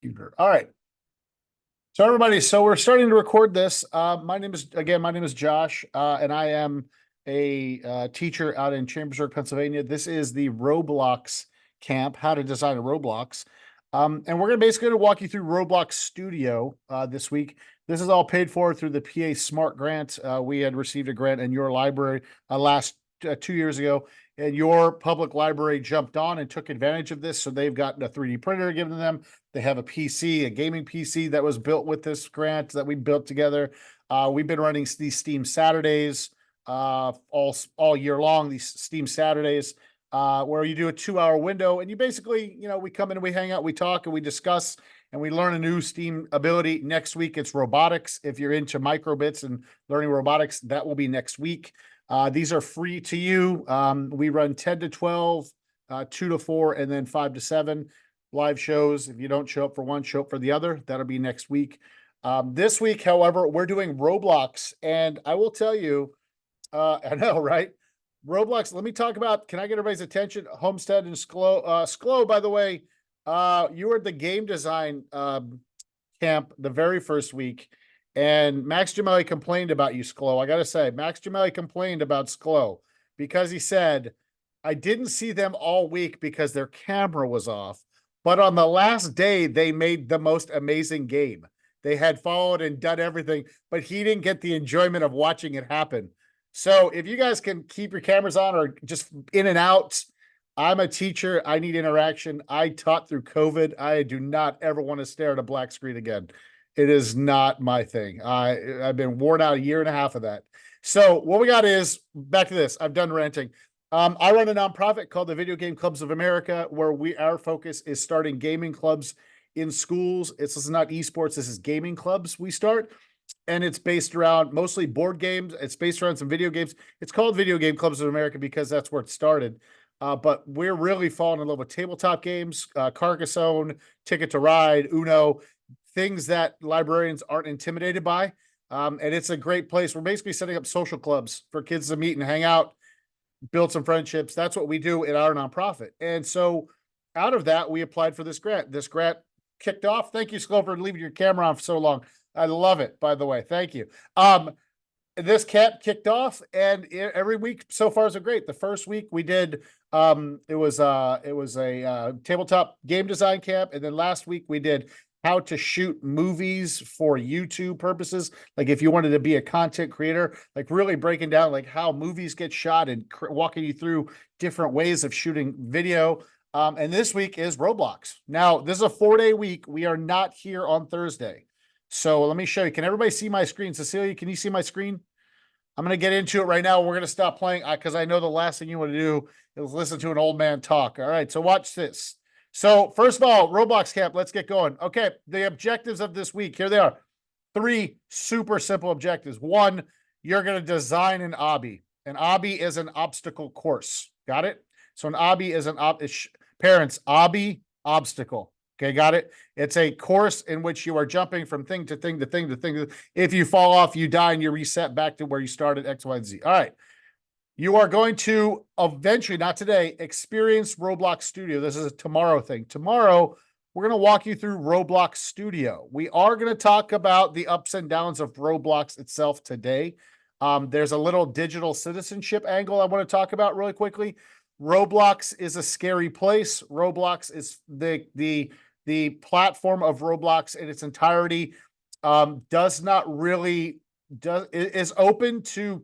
computer. All right. So everybody, so we're starting to record this. My name is Josh, and I am a teacher out in Chambersburg, Pennsylvania. This is the Roblox camp, how to design a Roblox. And we're basically going to walk you through Roblox Studio this week. This is all paid for through the PA Smart Grant. We had received a grant in your library last 2 years ago, and your public library jumped on and took advantage of this. So they've got a 3D printer given them. They have a PC, a gaming PC that was built with this grant that we built together. We've been running these Steam Saturdays all year long, these Steam Saturdays, where you do a 2-hour window, and you basically, we come in and we hang out, we talk, and we discuss, and we learn a new Steam ability. Next week, it's robotics. If you're into microbits and learning robotics, that will be next week. These are free to you. We run 10 to 12, 2 to 4, and then 5 to 7 live shows. If you don't show up for one, show up for the other. That'll be next week. This week, however, we're doing Roblox, and I will tell you, I know, right? Roblox, let me talk about, can I get everybody's attention? Homestead and Sklo. Sklo, by the way, you were at the game design camp the very first week, and Max Gemelli complained about you, Sklo. I got to say, Max Gemelli complained about Sklo because he said, I didn't see them all week because their camera was off. But on the last day, they made the most amazing game. They had followed and done everything, but he didn't get the enjoyment of watching it happen. So if you guys can keep your cameras on or just in and out, I'm a teacher. I need interaction. I taught through COVID. I do not ever want to stare at a black screen again. It is not my thing. I've been worn out a year and a half of that. So what we got is, back to this. I'm done ranting. I run a nonprofit called the Video Game Clubs of America, where our focus is starting gaming clubs in schools. This is not esports. This is gaming clubs we start. And it's based around mostly board games. It's based around some video games. It's called Video Game Clubs of America because that's where it started. But we're really falling in love with tabletop games, Carcassonne, Ticket to Ride, Uno, things that librarians aren't intimidated by. And it's a great place. We're basically setting up social clubs for kids to meet and hang out, build some friendships. That's what we do in our nonprofit. And so out of that, we applied for this grant. This grant kicked off. Thank you, Sklo, for leaving your camera on for so long. I love it, by the way. Thank you. This camp kicked off, and every week so far is great. The first week we did, it was a tabletop game design camp. And then last week we did how to shoot movies for YouTube purposes. Like if you wanted to be a content creator, like really breaking down like how movies get shot and walking you through different ways of shooting video. And this week is Roblox. Now, this is a 4-day week. We are not here on Thursday. So let me show you. Can everybody see my screen? Cecilia, can you see my screen? I'm going to get into it right now. We're going to stop playing because I know the last thing you want to do is listen to an old man talk. All right, so watch this. So first of all, Roblox camp, let's get going. Okay, the objectives of this week, here they are. 3 super simple objectives. 1, you're going to design an obby. An obby is an obstacle course. Got it? So an obby is parents, obby, obstacle. Okay, got it? It's a course in which you are jumping from thing to thing to thing to thing. If you fall off, you die, and you reset back to where you started, X, Y, and Z. All right. You are going to eventually, not today, experience Roblox Studio. This is a tomorrow thing. Tomorrow, we're going to walk you through Roblox Studio. We are going to talk about the ups and downs of Roblox itself today. There's a little digital citizenship angle I want to talk about really quickly. Roblox is a scary place. Roblox is the platform of Roblox in its entirety is open to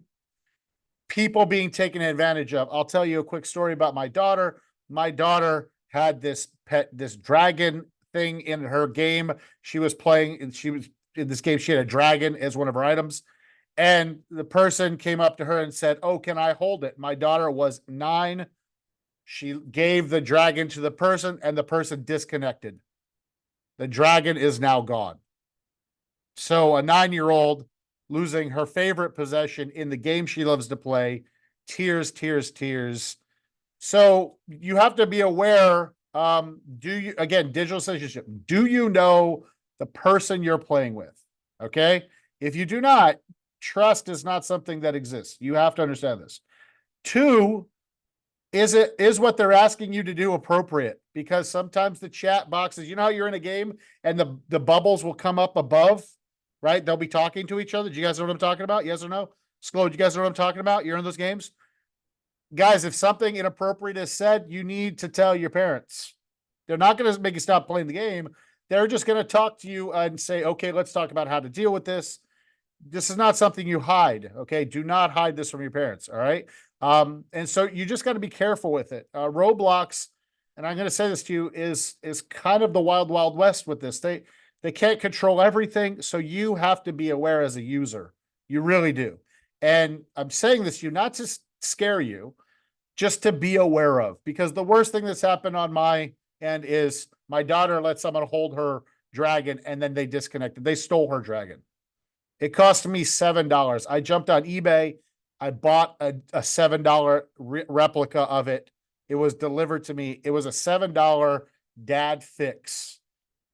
people being taken advantage of. I'll tell you a quick story about my daughter. My daughter had this dragon thing in her game. She was playing, and she was in this game. She had a dragon as one of her items. And the person came up to her and said, "Oh, can I hold it?" My daughter was 9. She gave the dragon to the person, and the person disconnected. The dragon is now gone. So a 9-year-old losing her favorite possession in the game she loves to play. Tears, tears, tears. So you have to be aware. Digital citizenship. Do you know the person you're playing with? Okay. If you do not, trust is not something that exists. You have to understand this. 2, is what they're asking you to do appropriate? because sometimes the chat boxes, you know how you're in a game and the bubbles will come up above, right? They'll be talking to each other. Do you guys know what I'm talking about? Yes or no? Sklo, do you guys know what I'm talking about? You're in those games? Guys, if something inappropriate is said, you need to tell your parents. They're not going to make you stop playing the game. They're just going to talk to you and say, okay, let's talk about how to deal with this. This is not something you hide. Okay. Do not hide this from your parents. All right. And so you just got to be careful with it. Roblox, and I'm going to say this to you, is kind of the wild, wild west with this. They can't control everything. So you have to be aware as a user. You really do. And I'm saying this to you, not to scare you, just to be aware of, because the worst thing that's happened on my end is my daughter let someone hold her dragon and then they disconnected. They stole her dragon. It cost me $7. I jumped on eBay. I bought a $7 replica of it. It was delivered to me. It was a $7 dad fix.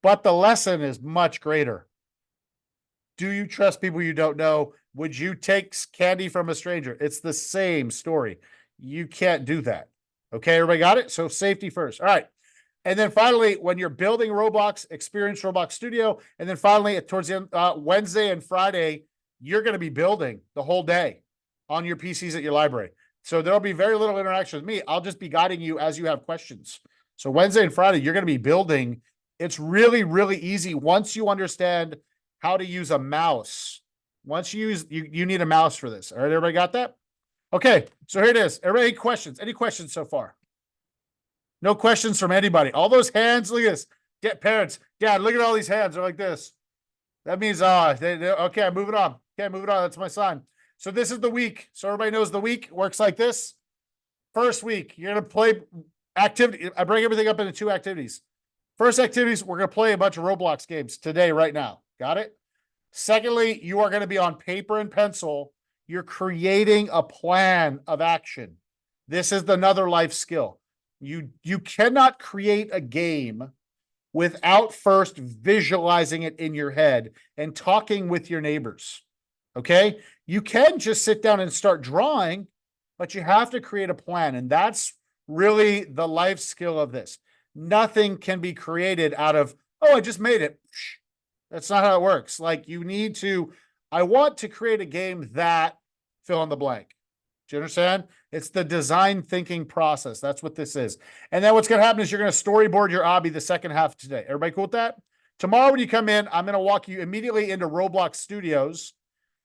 But the lesson is much greater. Do you trust people you don't know? Would you take candy from a stranger? It's the same story. You can't do that. Okay, everybody got it? So safety first. All right. And then finally, when you're building Roblox, experience Roblox Studio. And then finally, towards the end, Wednesday and Friday, you're going to be building the whole day on your PCs at your library. So there'll be very little interaction with me. I'll just be guiding you as you have questions. So Wednesday and Friday, you're going to be building. It's really, really easy once you understand how to use a mouse. Once you use, you need a mouse for this. All right, everybody got that? Okay, so here it is. Everybody, questions? Any questions so far? No questions from anybody. All those hands, look at this. Get parents. Dad, look at all these hands. They're like this. That means, okay, moving on. Okay, moving on. That's my sign. So this is the week. So everybody knows the week works like this. First week, you're going to play activity. I break everything up into 2 activities. First activities, we're going to play a bunch of Roblox games today, right now. Got it? Secondly, you are going to be on paper and pencil. You're creating a plan of action. This is another life skill. You cannot create a game without first visualizing it in your head and talking with your neighbors. Okay? You can just sit down and start drawing, but you have to create a plan. And that's really the life skill of this. Nothing can be created out of, oh, I just made it. That's not how it works. Like, you need to, I want to create a game that fill in the blank. Do you understand? It's the design thinking process. That's what this is. And then what's going to happen is you're going to storyboard your obby the second half of today. Everybody cool with that? Tomorrow when you come in, I'm going to walk you immediately into Roblox Studios.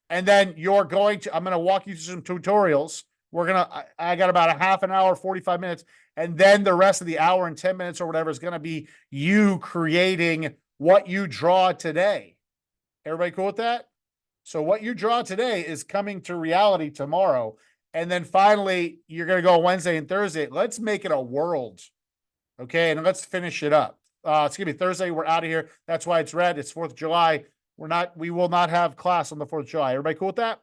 And then I'm going to walk you through some tutorials. I got about a half an hour, 45 minutes. And then the rest of the hour and 10 minutes or whatever is going to be you creating what you draw today. Everybody cool with that? So what you draw today is coming to reality tomorrow. And then finally, you're going to go Wednesday and Thursday. Let's make it a world. Okay. And let's finish it up. It's going to be Thursday. We're out of here. That's why it's red. It's 4th of July. We will not have class on the 4th of July. Everybody cool with that?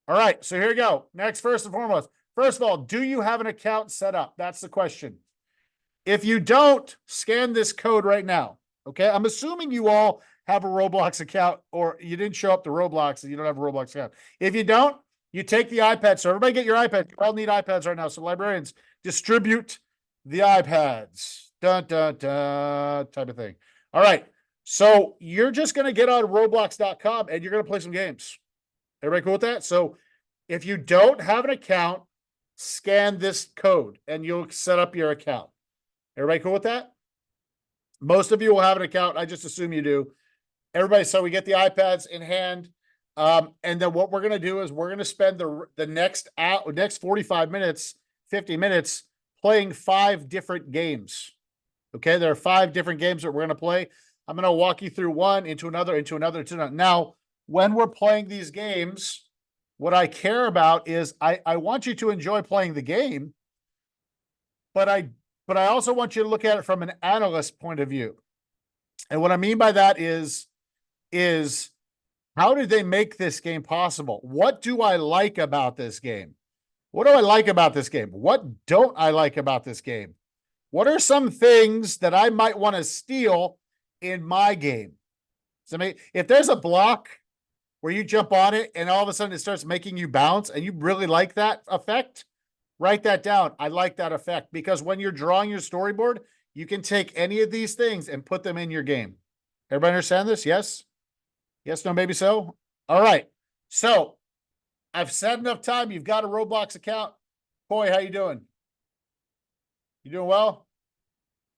All right. So here we go. Next, first and foremost. First of all, do you have an account set up? That's the question. If you don't, scan this code right now. Okay. I'm assuming you all have a Roblox account, or you didn't show up to Roblox and you don't have a Roblox account. If you don't, you take the iPad. So everybody get your iPad. You all need iPads right now. So librarians, distribute the iPads. Dun, dun, dun, type of thing. All right. So you're just going to get on Roblox.com and you're going to play some games. Everybody cool with that? So if you don't have an account, scan this code and you'll set up your account. Everybody cool with that? Most of you will have an account. I just assume you do. Everybody, so we get the iPads in hand. And then what we're going to do is we're going to spend the next 45 minutes, 50 minutes playing 5 different games. Okay, there are 5 different games that we're going to play. I'm going to walk you through one, into another, into another, into another. Now, when we're playing these games, what I care about is I want you to enjoy playing the game, but I also want you to look at it from an analyst point of view. And what I mean by that is how did they make this game possible? What do I like about this game? What do I like about this game? What don't I like about this game? What are some things that I might want to steal in my game? So, I mean, if there's a block where you jump on it and all of a sudden it starts making you bounce and you really like that effect, Write that down. I like that effect because when you're drawing your storyboard, you can take any of these things and put them in your game. Everybody understand this? Yes? Yes, no, maybe so? All right. So I've said enough time. You've got a Roblox account. Coy, how you doing? You doing well?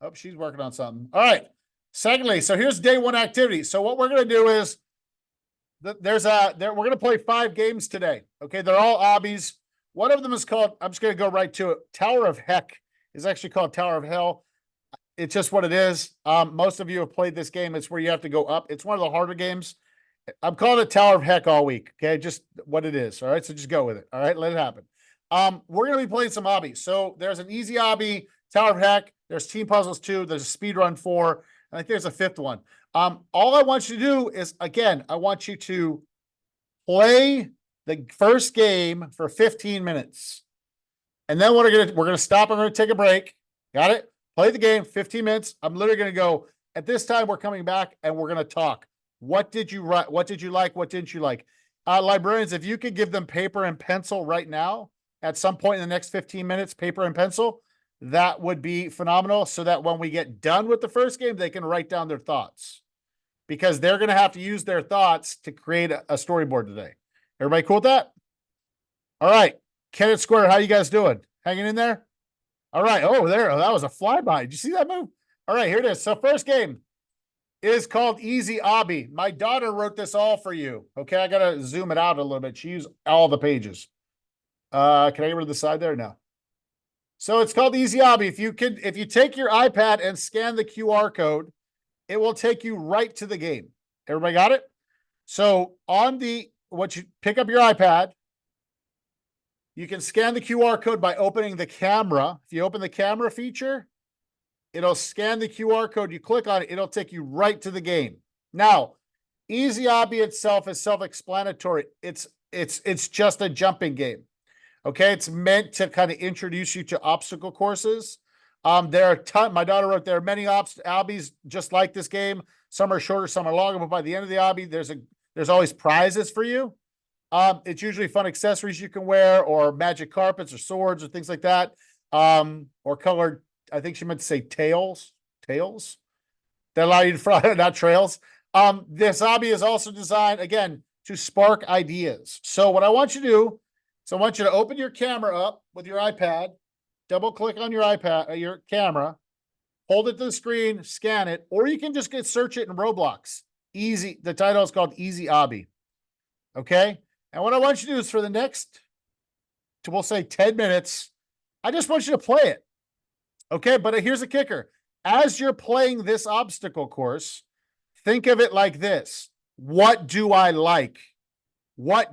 Oh, she's working on something. All right. Secondly, so here's day one activity. So what we're going to do is we're going to play 5 games today. Okay. They're all obbies. One of them is called, I'm just going to go right to it. Tower of Heck is actually called Tower of Hell. It's just what it is. Most of you have played this game. It's where you have to go up. It's one of the harder games. I'm calling it Tower of Heck all week. Okay. Just what it is. All right. So just go with it. All right. Let it happen. We're going to be playing some obbies. So there's an easy obby, Tower of Heck. There's Team Puzzles 2. There's a Speed Run 4. And I think there's a 5th one. All I want you to do is, again, I want you to play the first game for 15 minutes. And then we're gonna stop and we're gonna take a break. Got it? Play the game, 15 minutes. I'm literally gonna go, at this time, we're coming back and we're gonna talk. What did you write? What did you like? What didn't you like? Librarians, if you could give them paper and pencil right now, at some point in the next 15 minutes, paper and pencil, that would be phenomenal. So that when we get done with the first game, they can write down their thoughts. Because they're going to have to use their thoughts to create a storyboard today. Everybody cool with that? All right. Kenneth Square, how you guys doing? Hanging in there? All right. Oh, there. That was a flyby. Did you see that move? All right, here it is. So first game is called Easy Obby. My daughter wrote this all for you. Okay, I got to zoom it out a little bit. She used all the pages. Can I get rid of the side there? No. So it's called Easy Obby. If you take your iPad and scan the QR code, it will take you right to the game. Everybody got it? So once you pick up your iPad, you can scan the QR code by opening the camera. If you open the camera feature, it'll scan the QR code. You click on it, it'll take you right to the game. Now, Easy Obby itself is self-explanatory. It's just a jumping game. Okay, it's meant to kind of introduce you to obstacle courses. There are my daughter wrote, there are many obbies just like this game. Some are shorter, some are longer, but by the end of the obby, there's always prizes for you. It's usually fun accessories you can wear, or magic carpets, or swords, or things like that. Or colored, I think she meant to say tails that allow you to fly, not trails. This obby is also designed, again, to spark ideas. So what I want you to do, I want you to open your camera up with your iPad, double click on your iPad, your camera, hold it to the screen, scan it, or you can just search it in Roblox. Easy. The title is called Easy Obby. Okay. And what I want you to do is for the next, we'll say 10 minutes, I just want you to play it. Okay. But here's the kicker. As you're playing this obstacle course, think of it like this. What do I like? What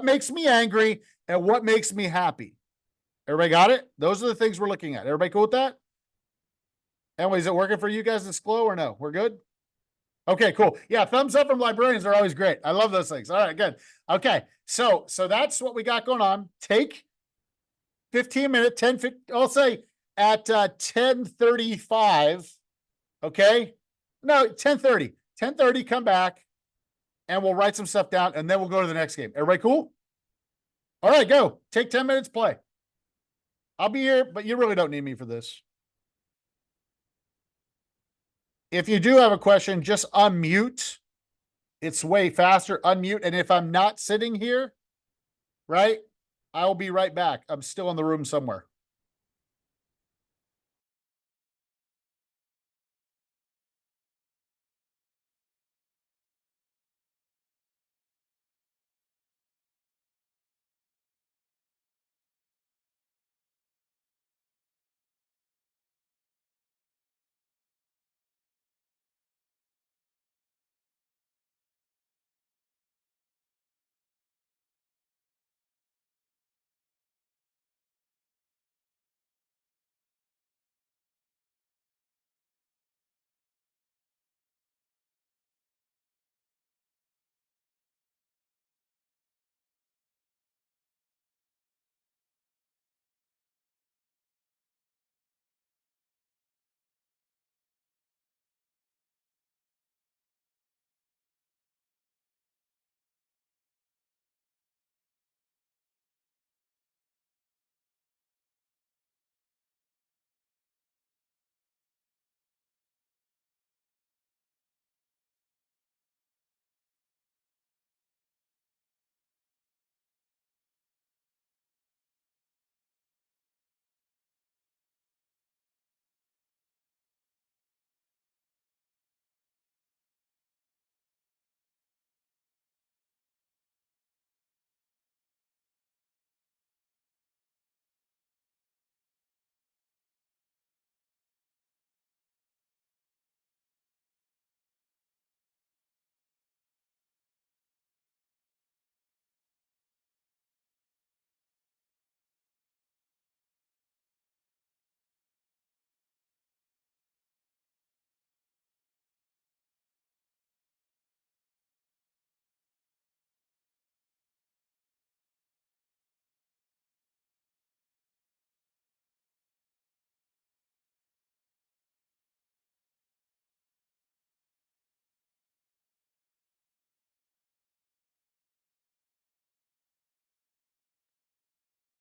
makes me angry and what makes me happy? Everybody got it? Those are the things we're looking at. Everybody cool with that? Anyway, is it working for you guys in Sklo or no? We're good? Okay, cool. Yeah, thumbs up from librarians are always great. I love those things. All right, good. Okay, so that's what we got going on. Take 15 minutes, 10, I'll say at 10:35, okay? No, 10:30. 10:30, come back, and we'll write some stuff down, and then we'll go to the next game. Everybody cool? All right, go. Take 10 minutes, play. I'll be here, but you really don't need me for this. If you do have a question, just unmute. It's way faster. Unmute. And if I'm not sitting here, right, I will be right back. I'm still in the room somewhere.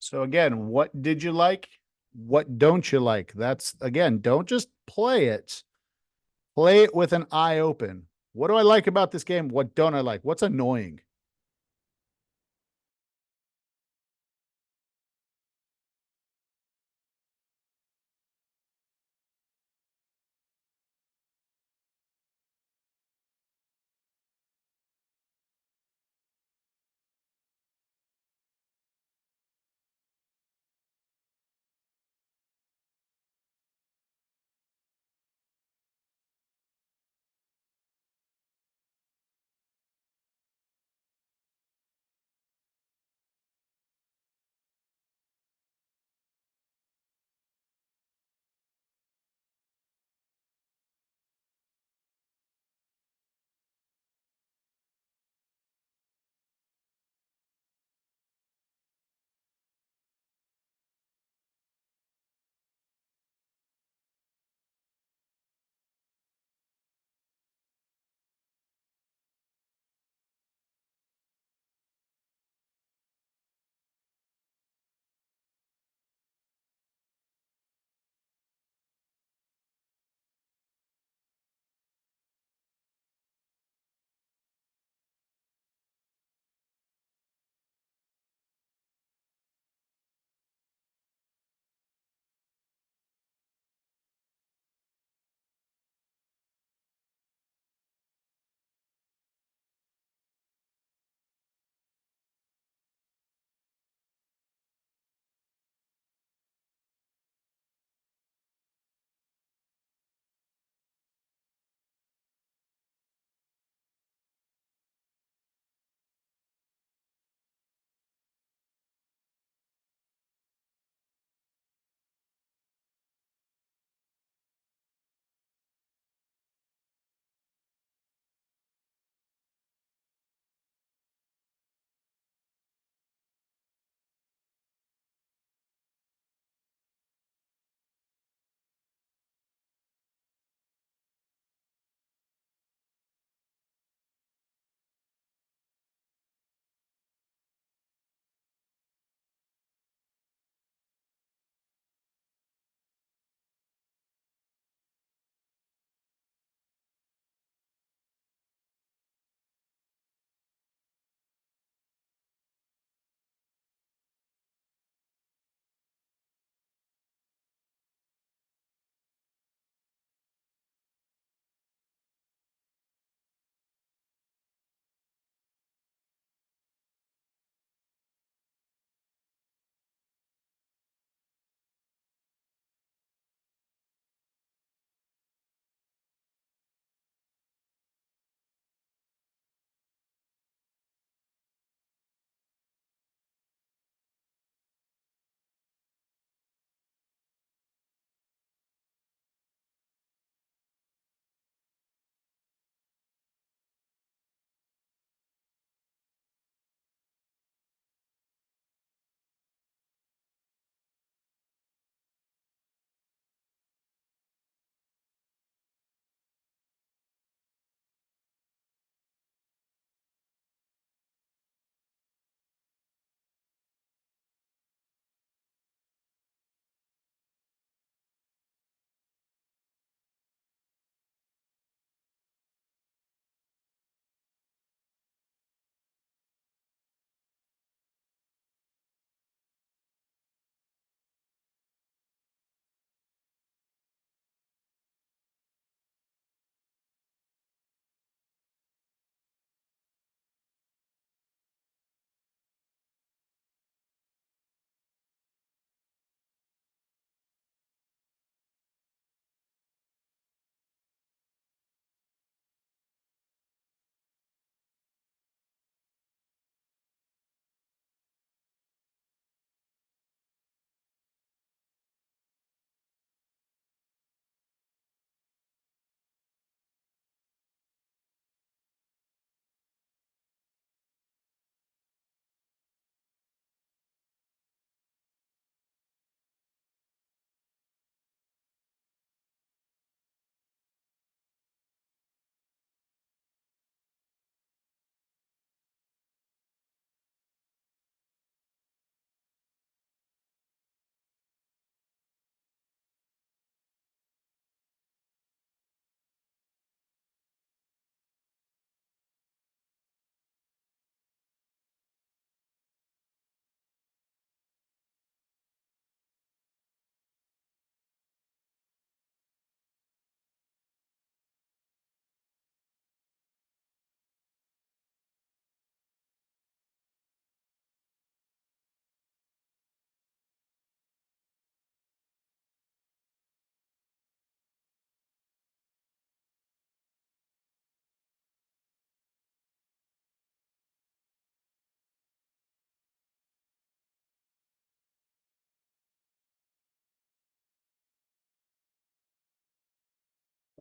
So again, what did you like? What don't you like? That's again, don't just play it. Play it with an eye open. What do I like about this game? What don't I like? What's annoying?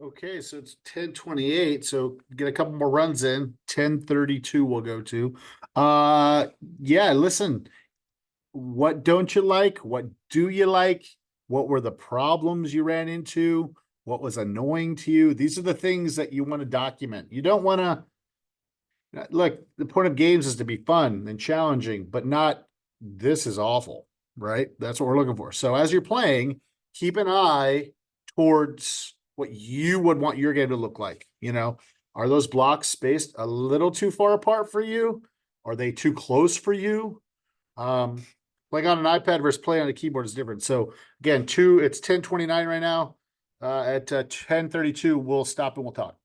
Okay, so it's 10:28. So get a couple more runs in. 10:32 we'll go to. Uh yeah, listen, what don't you like? What do you like? What were the problems you ran into? What was annoying to you? These are the things that you want to document. You don't want to look, the point of games is to be fun and challenging, but not this is awful, right? That's what we're looking for. So as you're playing, keep an eye towards what you would want your game to look like. Are those blocks spaced a little too far apart for you? Are they too close for you? Um, like on an iPad versus play on a keyboard is different. So again, it's 10:29 right now. At 10:32, we'll stop and we'll talk.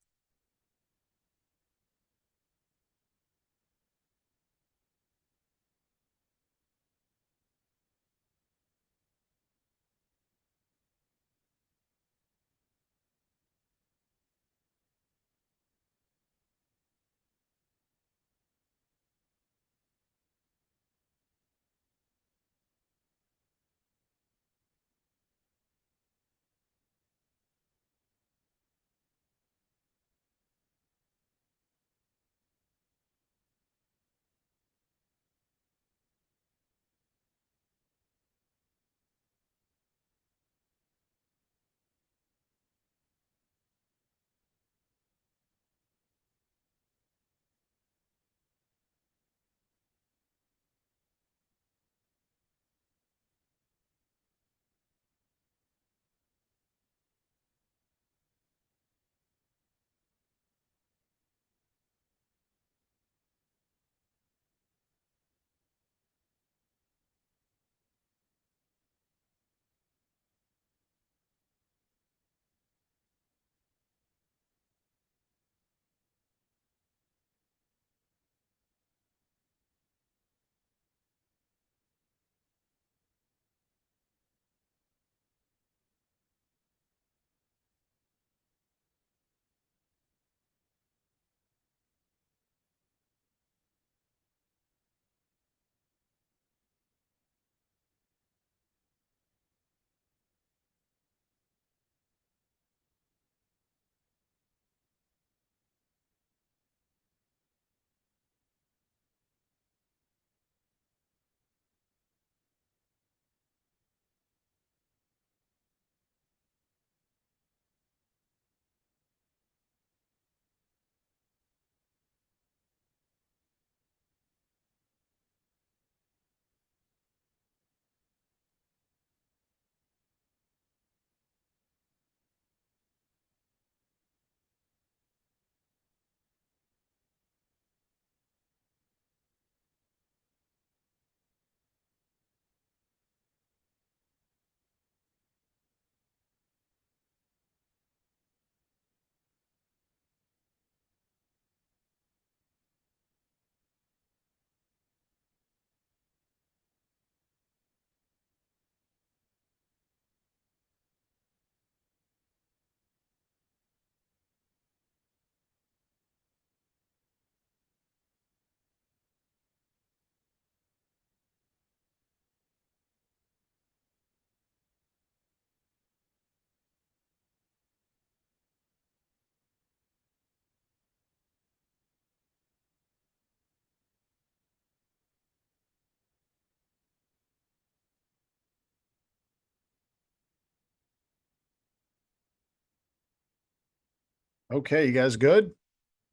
Okay, you guys good?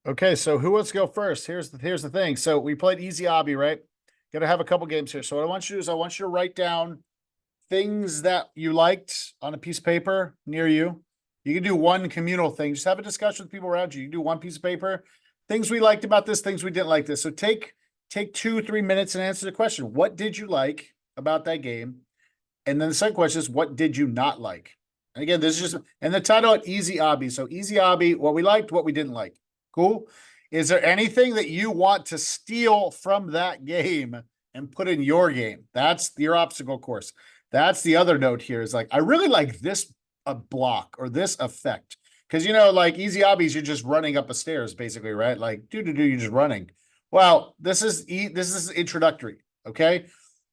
Okay, so who wants to go first? Here's the thing. So we played Easy Obby, right? Gonna have a couple games here. So what I want you to do is I want you to write down things that you liked on a piece of paper near you. You can do one communal thing. Just have a discussion with people around you. You can do one piece of paper. Things we liked about this, things we didn't like this. So take 2 or 3 minutes and answer the question. What did you like about that game? And then the second question is, what did you not like? And again, this is just, and the title at Easy Obby. So Easy Obby, what we liked, what we didn't like. Cool. Is there anything that you want to steal from that game and put in your game? That's your obstacle course. That's the other note here is like, I really like this block or this effect. Because, like Easy Obbies, you're just running up a stairs, basically, right? Like, you're just running. Well, this is introductory. Okay.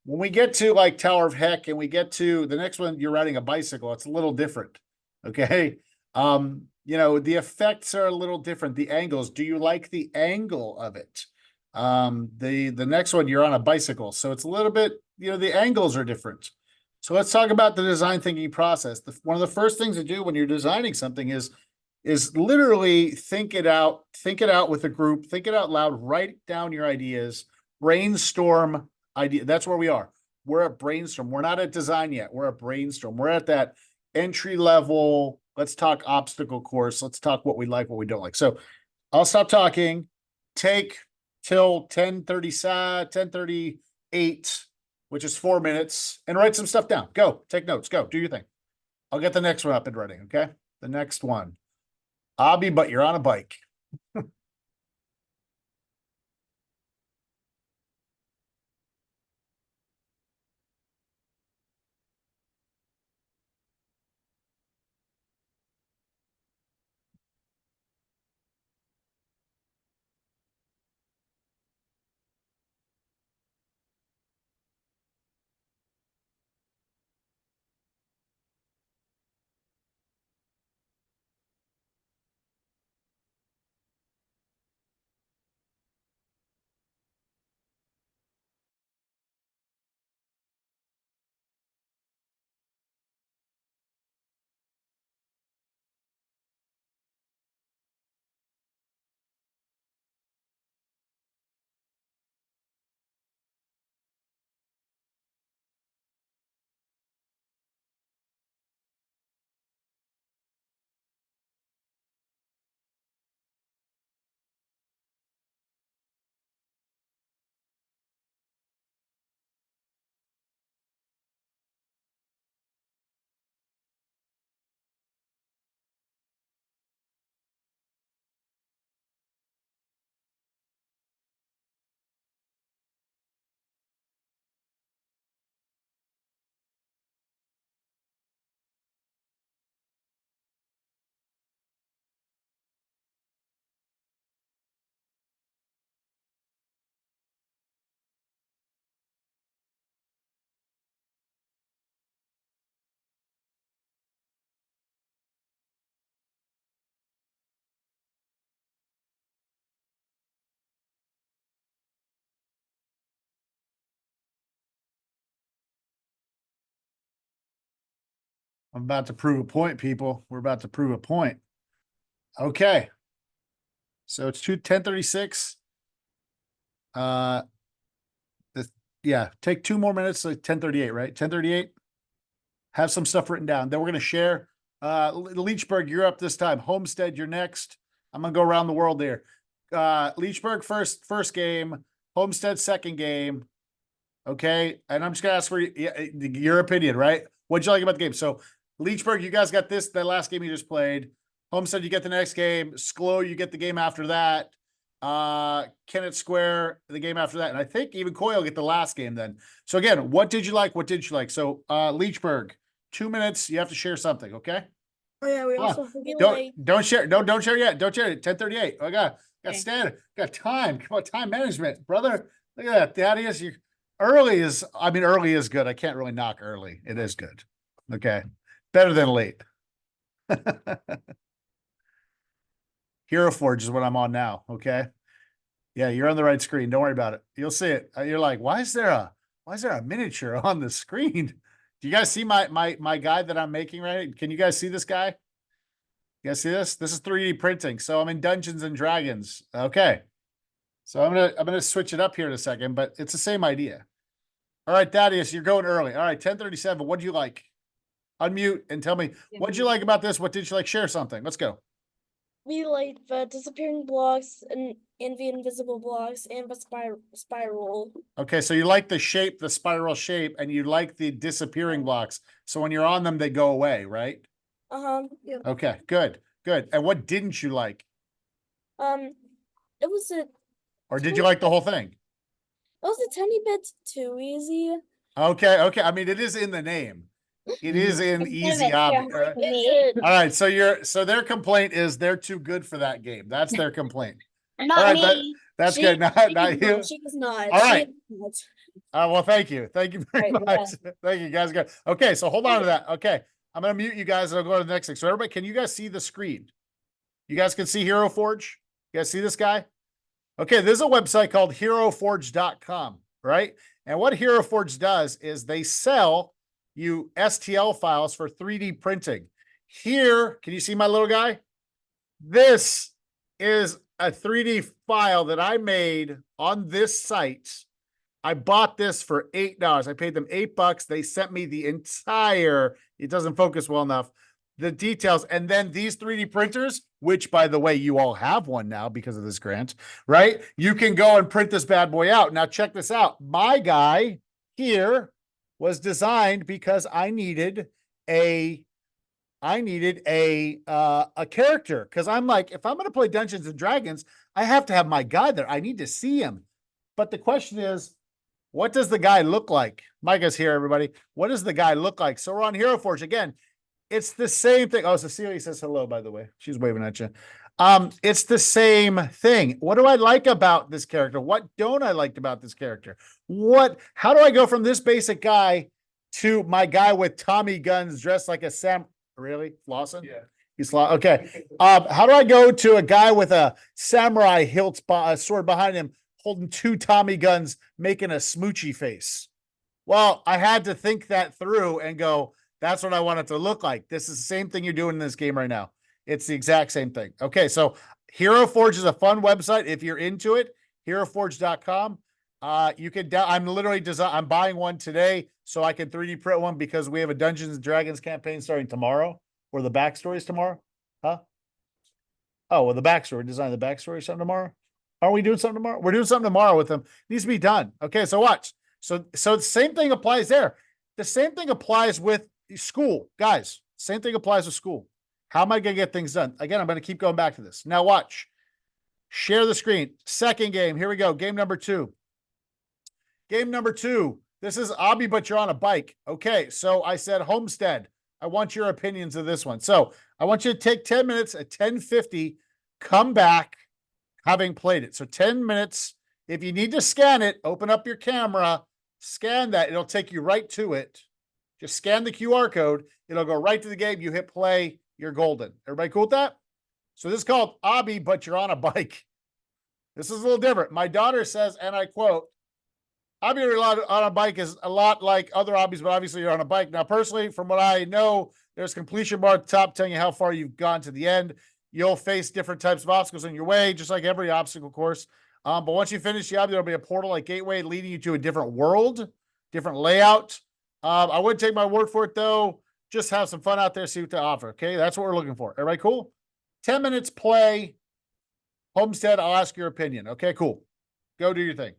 When we get to like Tower of Heck and we get to the next one, you're riding a bicycle. It's a little different. Okay. the effects are a little different. The angles. Do you like the angle of it? The next one, you're on a bicycle, so it's a little bit, the angles are different. So let's talk about the design thinking process. One of the first things to do when you're designing something is literally think it out with a group, think it out loud, write down your ideas, brainstorm idea. That's where we are. We're at brainstorm. We're not at design yet. We're at brainstorm. We're at that entry level. Let's talk obstacle course. Let's talk what we like, what we don't like. So I'll stop talking. Take till 10:38, which is 4 minutes, and write some stuff down. Go, take notes. Go, do your thing. I'll get the next one up and running. Okay. The next one. Obby, but you're on a bike. I'm about to prove a point, people. We're about to prove a point. Okay. So it's 10:36. Uh yeah, take 2 more minutes, like 10:38, right? 10:38. Have some stuff written down. Then we're gonna share. Leechburg, you're up this time. Homestead, you're next. I'm gonna go around the world there. Leechburg first game, Homestead second game. Okay, and I'm just gonna ask for your opinion, right? What'd you like about the game? So, Leechburg, you guys got the last game you just played. Homestead, you get the next game. Sklo, you get the game after that. Kennett Square, the game after that, and I think even Coy will get the last game then. So again, what did you like? What didn't you like? So, Leechburg, 2 minutes. You have to share something, okay? Oh yeah, we Come on. also Don't share. Don't share yet. Don't share it. 10:38. I got Okay. standard. Got time. Come on, time management, brother. Look at that. Thaddeus, you early is. I mean, early is good. I can't really knock early. It is good. Okay, better than late. Hero Forge is what I'm on now. Okay. Yeah, you're on the right screen. Don't worry about it. You'll see it. You're like, why is there a miniature on the screen? Do you guys see my guide that I'm making right? Can you guys see this guy? You guys see this? This is 3D printing. So I'm in Dungeons and Dragons. Okay. So I'm gonna switch it up here in a second, but it's the same idea. All right, Thaddeus, you're going early. All right, 10:37. What do you like? Unmute and tell me what'd you like about this? What did you like? Share something. Let's go. We like the disappearing blocks and the invisible blocks and the spiral. Okay, so you like the shape, the spiral shape, and you like the disappearing blocks. So when you're on them, they go away, right? Yeah. Okay, good, good. And what didn't you like? It was Or did you like the whole thing? a tiny bit too easy. Okay, okay. I mean, it is in the name. It is in easy object. All right, so their complaint is they're too good for that game. That's their complaint. Not All right, me. that's good. Not you. She is not. All right. Well, thank you. Thank you very much. Yeah. Thank you, guys. Good. Okay, so hold on to that. Okay, I'm gonna mute you guys and I'll go to the next thing. So everybody, can you guys see the screen? You guys can see Hero Forge? You guys see this guy? Okay, there's a website called heroforge.com, right? And what Hero Forge does is they sell you STL files for 3D printing. Here, can you see my little guy? This is a 3D file that I made on this site. I bought this for $8. I paid them $8. They sent me the entire, it doesn't focus well enough, the details. And then these 3D printers, which by the way, you all have one now because of this grant, right? You can go and print this bad boy out. Now check this out. My guy here was designed because I needed a character, because I'm like, if I'm going to play Dungeons and Dragons, I have to have my guy there. I need to see him. But the question is, what does the guy look like? Micah's here, everybody. What does the guy look like? So we're on Hero Forge again. It's the same thing. Oh, Cecilia says hello, by the way. She's waving at you. It's the same thing. What do I like about this character? What don't I like about this character? How do I go from this basic guy to my guy with Tommy guns dressed like a Sam? Really? Lawson? Yeah. He's okay. How do I go to a guy with a samurai hilt sword behind him, holding 2 Tommy guns, making a smoochy face? Well, I had to think that through and go, that's what I want it to look like. This is the same thing you're doing in this game right now. It's the exact same thing. Okay, so Hero Forge is a fun website. If you're into it, heroforge.com. You can I'm literally I'm buying one today so I can 3D print one, because we have a Dungeons and Dragons campaign starting tomorrow, or the backstory is tomorrow. Huh? Oh, well, the backstory, design the backstory something tomorrow. Aren't we doing something tomorrow? We're doing something tomorrow with them. It needs to be done. Okay, so watch. So the same thing applies there. The same thing applies with school, guys. Same thing applies with school. How am I going to get things done? Again, I'm going to keep going back to this. Now watch. Share the screen. Second game. Here we go. Game number 2. Game number 2. This is Obby, but you're on a bike. Okay, so I said Homestead. I want your opinions of this one. So I want you to take 10 minutes at 10:50. Come back having played it. So 10 minutes. If you need to scan it, open up your camera, scan that. It'll take you right to it. Just scan the QR code. It'll go right to the game. You hit play. You're golden. Everybody cool with that? So this is called Obby, but you're on a bike. This is a little different. My daughter says, and I quote, Obby on a bike is a lot like other hobbies, but obviously you're on a bike. Now, personally, from what I know, there's completion bar at the top telling you how far you've gone to the end. You'll face different types of obstacles in your way, just like every obstacle course. But once you finish the obby, there'll be a portal like gateway leading you to a different world, different layout. I wouldn't take my word for it, though. Just have some fun out there, see what they offer. Okay, that's what we're looking for. Everybody cool? 10 minutes play. Homestead, I'll ask your opinion. Okay, cool. Go do your thing.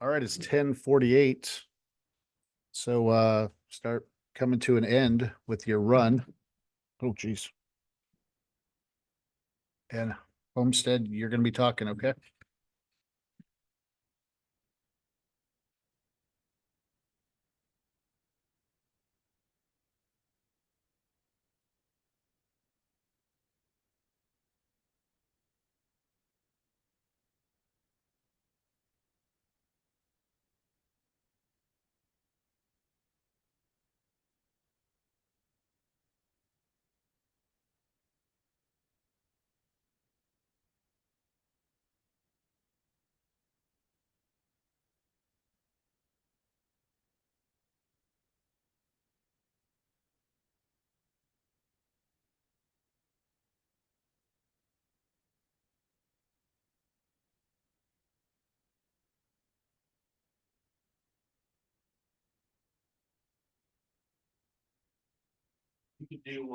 All right, it's 10:48. So start coming to an end with your run. Oh, geez. And Homestead, you're going to be talking, okay? You can do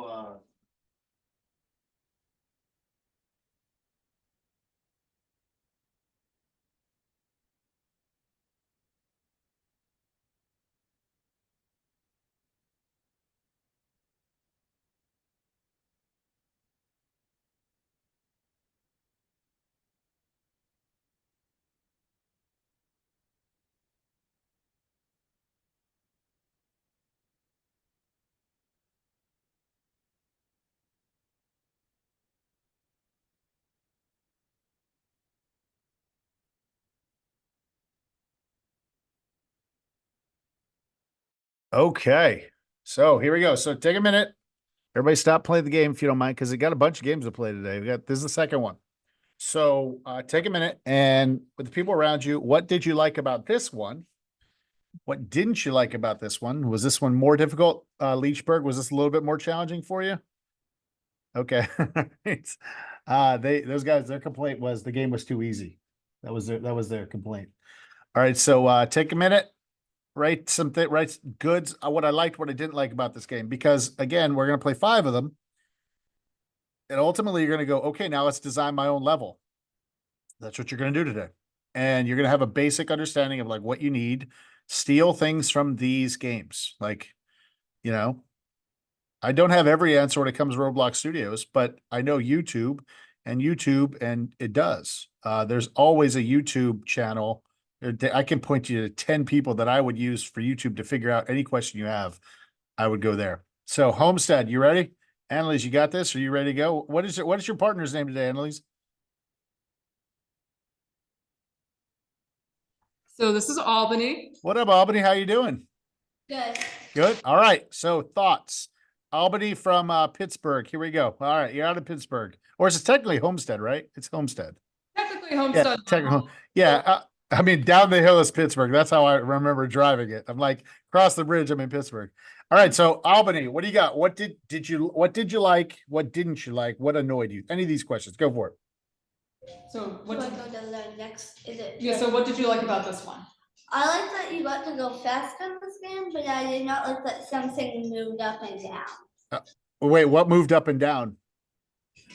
Okay. So here we go. So take a minute. Everybody stop playing the game if you don't mind, because we got a bunch of games to play today. This is the second one. So take a minute, and with the people around you, what did you like about this one? What didn't you like about this one? Was this one more difficult? Leechburg, was this a little bit more challenging for you? Okay. Those guys, their complaint was the game was too easy. That was their complaint. All right, so take a minute, write something, write goods, what I liked, what I didn't like about this game, because again, we're gonna play 5 of them. And ultimately you're gonna go, okay, now let's design my own level. That's what you're gonna do today. And you're gonna have a basic understanding of like what you need, steal things from these games. Like, you know, I don't have every answer when it comes to Roblox Studios, but I know YouTube, and it does. There's always a YouTube channel. I can point you to 10 people that I would use for YouTube to figure out any question you have. I would go there. So Homestead, you ready? Annalise, you got this? Are you ready to go? What is your partner's name today, Annalise? So this is Albany. What up, Albany? How you doing? Good. Good. All right. So thoughts. Albany from Pittsburgh. Here we go. All right, you're out of Pittsburgh, or is it technically Homestead, right? It's Homestead. Technically Homestead. Technically. Yeah. I mean, down the hill is Pittsburgh. That's how I remember driving it. I'm like, cross the bridge. I'm in Pittsburgh. All right. So Albany, what do you got? What did you like? What didn't you like? What annoyed you? Any of these questions? Go for it. So What what? do I go to the next? Is it? Yeah. So what did you like about this one? I like that you got to go fast in this game, but I did not like that something moved up and down. Wait, what moved up and down?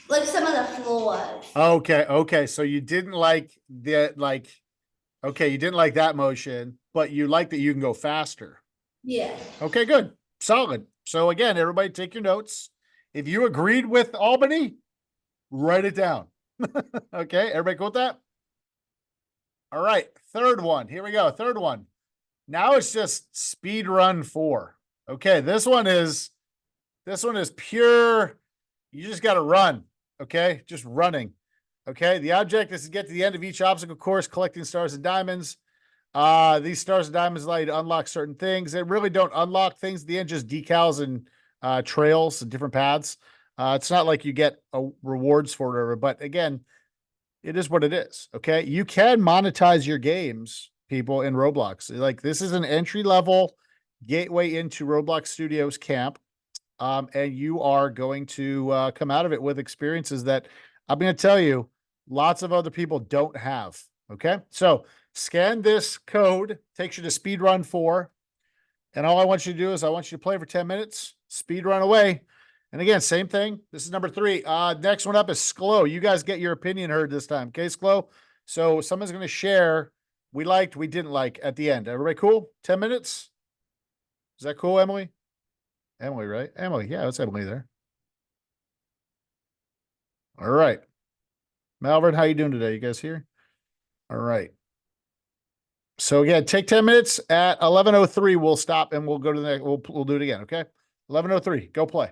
Like some of the floors. Okay. Okay. So you didn't like okay, you didn't like that motion, but you like that you can go faster. Yeah. Okay, good. Solid. So again, everybody take your notes. If you agreed with Albany, write it down. Okay, everybody cool with that? All right, third one. Here we go. Third one. Now it's just speed run 4. Okay, this one is pure. You just got to run. Okay, just running. Okay, the object is to get to the end of each obstacle course, collecting stars and diamonds. These stars and diamonds allow you to unlock certain things. They really don't unlock things at the end, just decals and trails and different paths. It's not like you get rewards for it, but again, it is what it is. Okay, you can monetize your games, people, in Roblox. Like, this is an entry level gateway into Roblox Studios camp, and you are going to come out of it with experiences that I'm going to tell you lots of other people don't have. Okay, so scan this code, takes you to speedrun 4, and all I want you to do is I want you to play for 10 minutes, speed run away. And again, same thing. This is number 3. Next one up is Sklo. You guys get your opinion heard this time. Okay, Sklo. So someone's going to share we liked, we didn't like at the end. Everybody cool? 10 minutes? Is that cool, Emily? Emily, right? Emily, yeah, it's Emily there. All right. Malvern, how you doing today? You guys here? All right. So again, take 10 minutes. At 11:03, we'll stop and we'll go to the next. We'll do it again. Okay. 11:03, go play.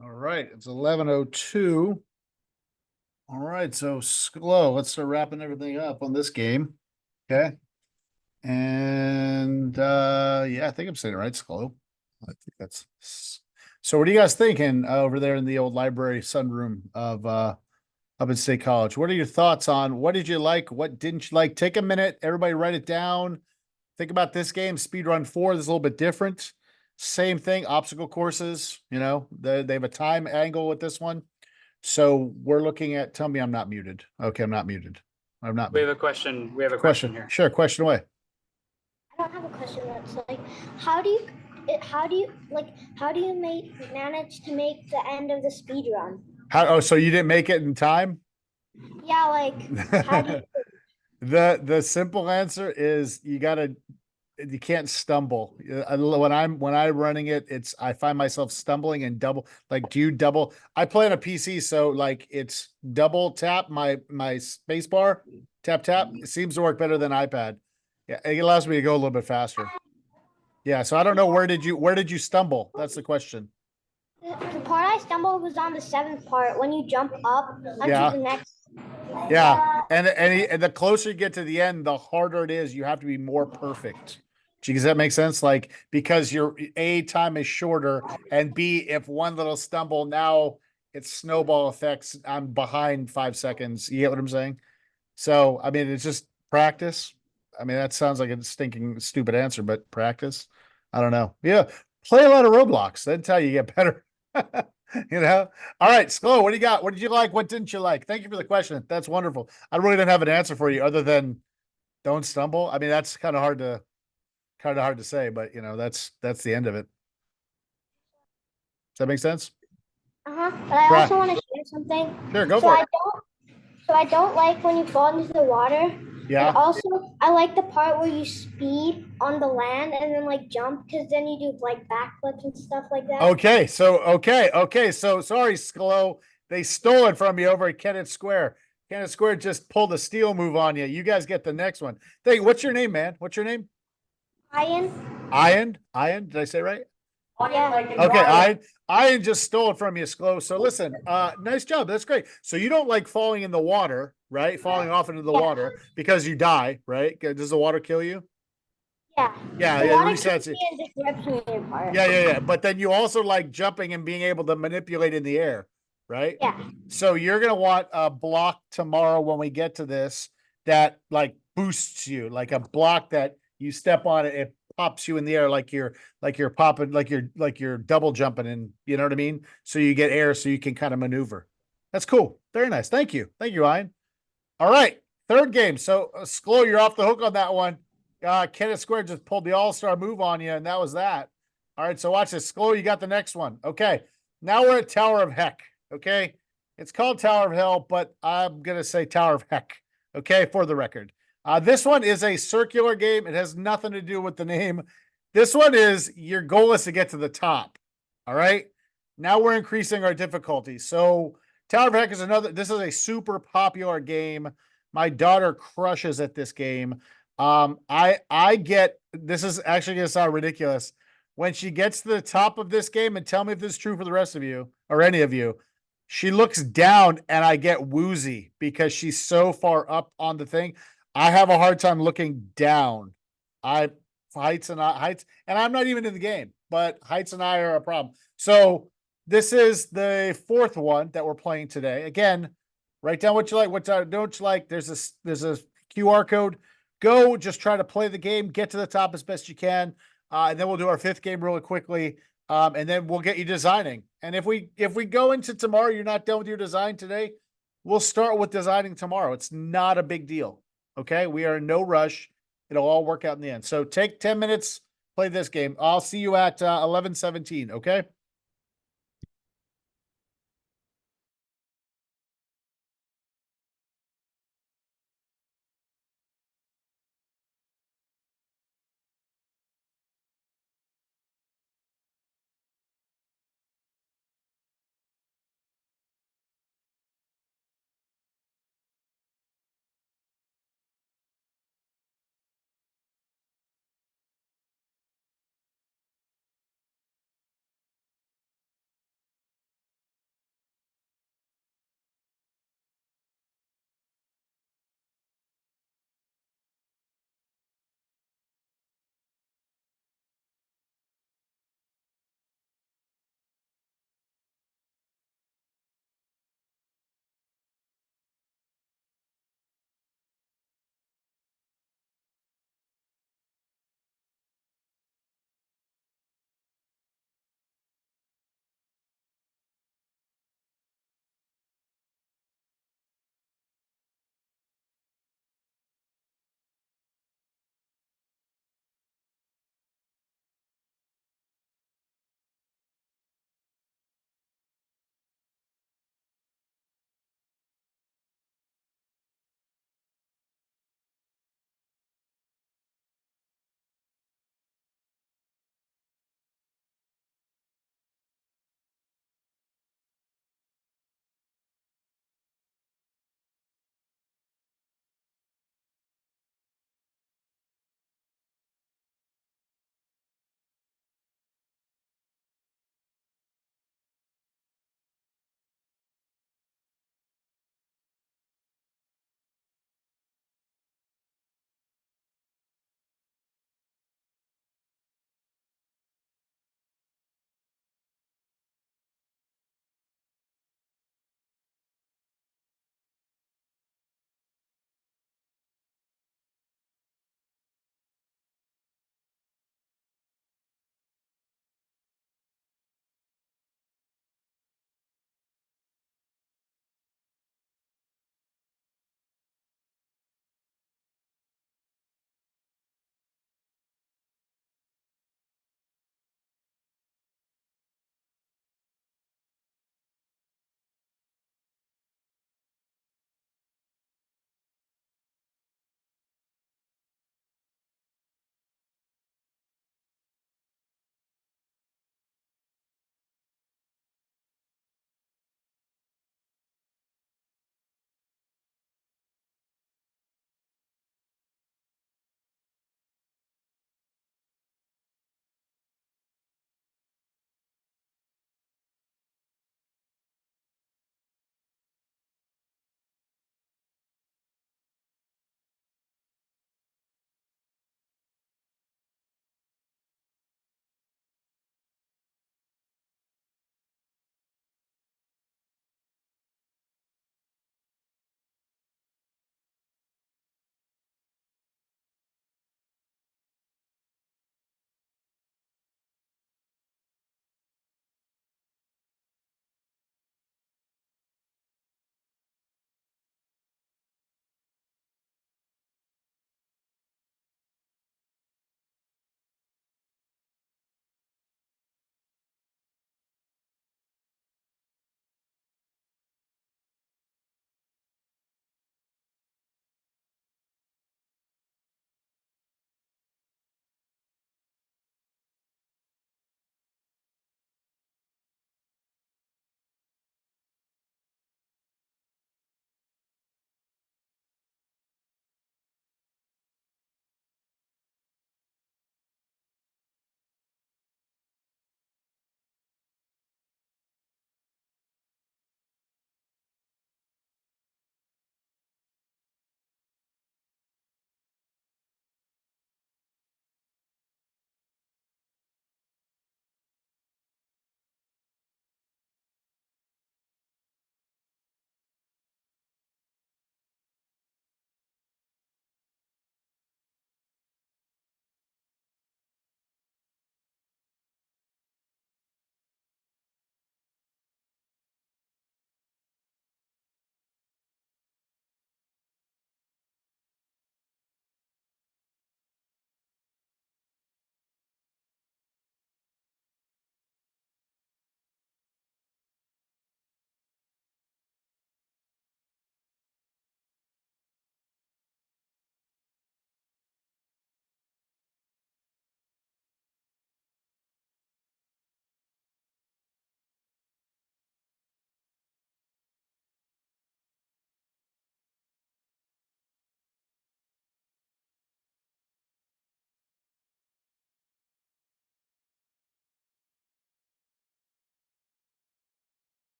All right, it's 11:02. All right, so Sklo, let's start wrapping everything up on this game. Okay. And yeah, I think I'm saying it right, Sklo. I think that's so. What are you guys thinking over there in the old library sunroom of up at State College? What are your thoughts on what did you like? What didn't you like? Take a minute, everybody write it down. Think about this game, Speedrun 4. This is a little bit different. Same thing, obstacle courses, they have a time angle with this one. So we're looking at, tell me I'm not muted. Okay, I'm not muted. I'm not We have muted. a question. We have a question here. Sure, question away. I don't have a question. That's like, how do you manage to make the end of the speed run? So you didn't make it in time? Yeah, like, how do you? The simple answer is you can't stumble. When I'm running it, I find myself stumbling and double. Like, do you double? I play on a PC, so like it's double tap my space bar, tap. It seems to work better than iPad. Yeah, it allows me to go a little bit faster. Yeah, so I don't know where did you stumble? That's the question. The part I stumbled was on the 7th part when you jump up onto Yeah. the next. Yeah, and the closer you get to the end, the harder it is. You have to be more perfect. Does that make sense? Like, because your A, time is shorter, and B, if one little stumble, now it's snowball effects. I'm behind 5 seconds. You get what I'm saying? So, I mean, it's just practice. I mean, that sounds like a stinking stupid answer, but practice. I don't know. Yeah, play a lot of Roblox. That's how you get better. All right, Sklo, what do you got? What did you like? What didn't you like? Thank you for the question. That's wonderful. I really don't have an answer for you other than don't stumble. I mean, that's kind of hard to say, but that's the end of it. Does that make sense? But I Right. also want to share something. Sure, go for it. So I don't like when you fall into the water. Yeah. And also, I like the part where you speed on the land and then like jump, because then you do like backflips and stuff like that. Okay. So sorry, Sklo. They stole it from you over at Kennett Square. Kennett Square just pulled a steal move on you. You guys get the next one. What's your name, man? What's your name? Ian. Ian? Did I say right? Yeah. Okay, I just stole it from you, Sklo. So listen, nice job. That's great. So you don't like falling in the water, right? Falling off into the water because you die, right? Does the water kill you? Yeah. Yeah, The it water resets kills you. me and just rips me apart. Yeah. But then you also like jumping and being able to manipulate in the air, right? Yeah. So you're gonna want a block tomorrow when we get to this that like boosts you, like a block that you step on it pops you in the air like you're popping like you're double jumping and you know what I mean? So you get air so you can kind of maneuver. That's cool. Very nice. Thank you, Ian. All right, third game. So Sklo, you're off the hook on that one. Kenneth Square just pulled the all-star move on you, and that was that. All right, so watch this. Sklo, you got the next one. Okay, now we're at Tower of Heck. Okay, it's called Tower of Hell, but I'm gonna say Tower of Heck. Okay, for the record. This one is a circular game. It has nothing to do with the name. This one is your goal is to get to the top. All right. Now we're increasing our difficulty. So Tower of Heck is this is a super popular game. My daughter crushes at this game. This is actually going to sound ridiculous. When she gets to the top of this game, and tell me if this is true for the rest of you or any of you, she looks down and I get woozy because she's so far up on the thing. I have a hard time looking down. Heights, and I'm not even in the game, but heights and I are a problem. So this is the fourth one that we're playing today. Again, write down what you like, what don't you like. There's a QR code. Go, just try to play the game, get to the top as best you can, and then we'll do our fifth game really quickly, and then we'll get you designing. And if we go into tomorrow, you're not done with your design today, we'll start with designing tomorrow. It's not a big deal. Okay, we are in no rush. It'll all work out in the end. So take 10 minutes, play this game. I'll see you at 11:17. Okay.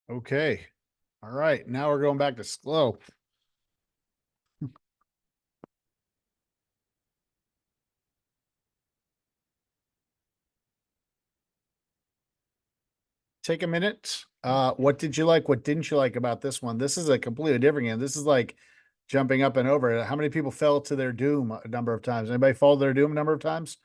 Okay. All right. Now we're going back to slow. Take a minute. What did you like? What didn't you like about this one? This is a completely different game. This is like jumping up and over. How many people fell to their doom a number of times? Anybody fall to their doom a number of times?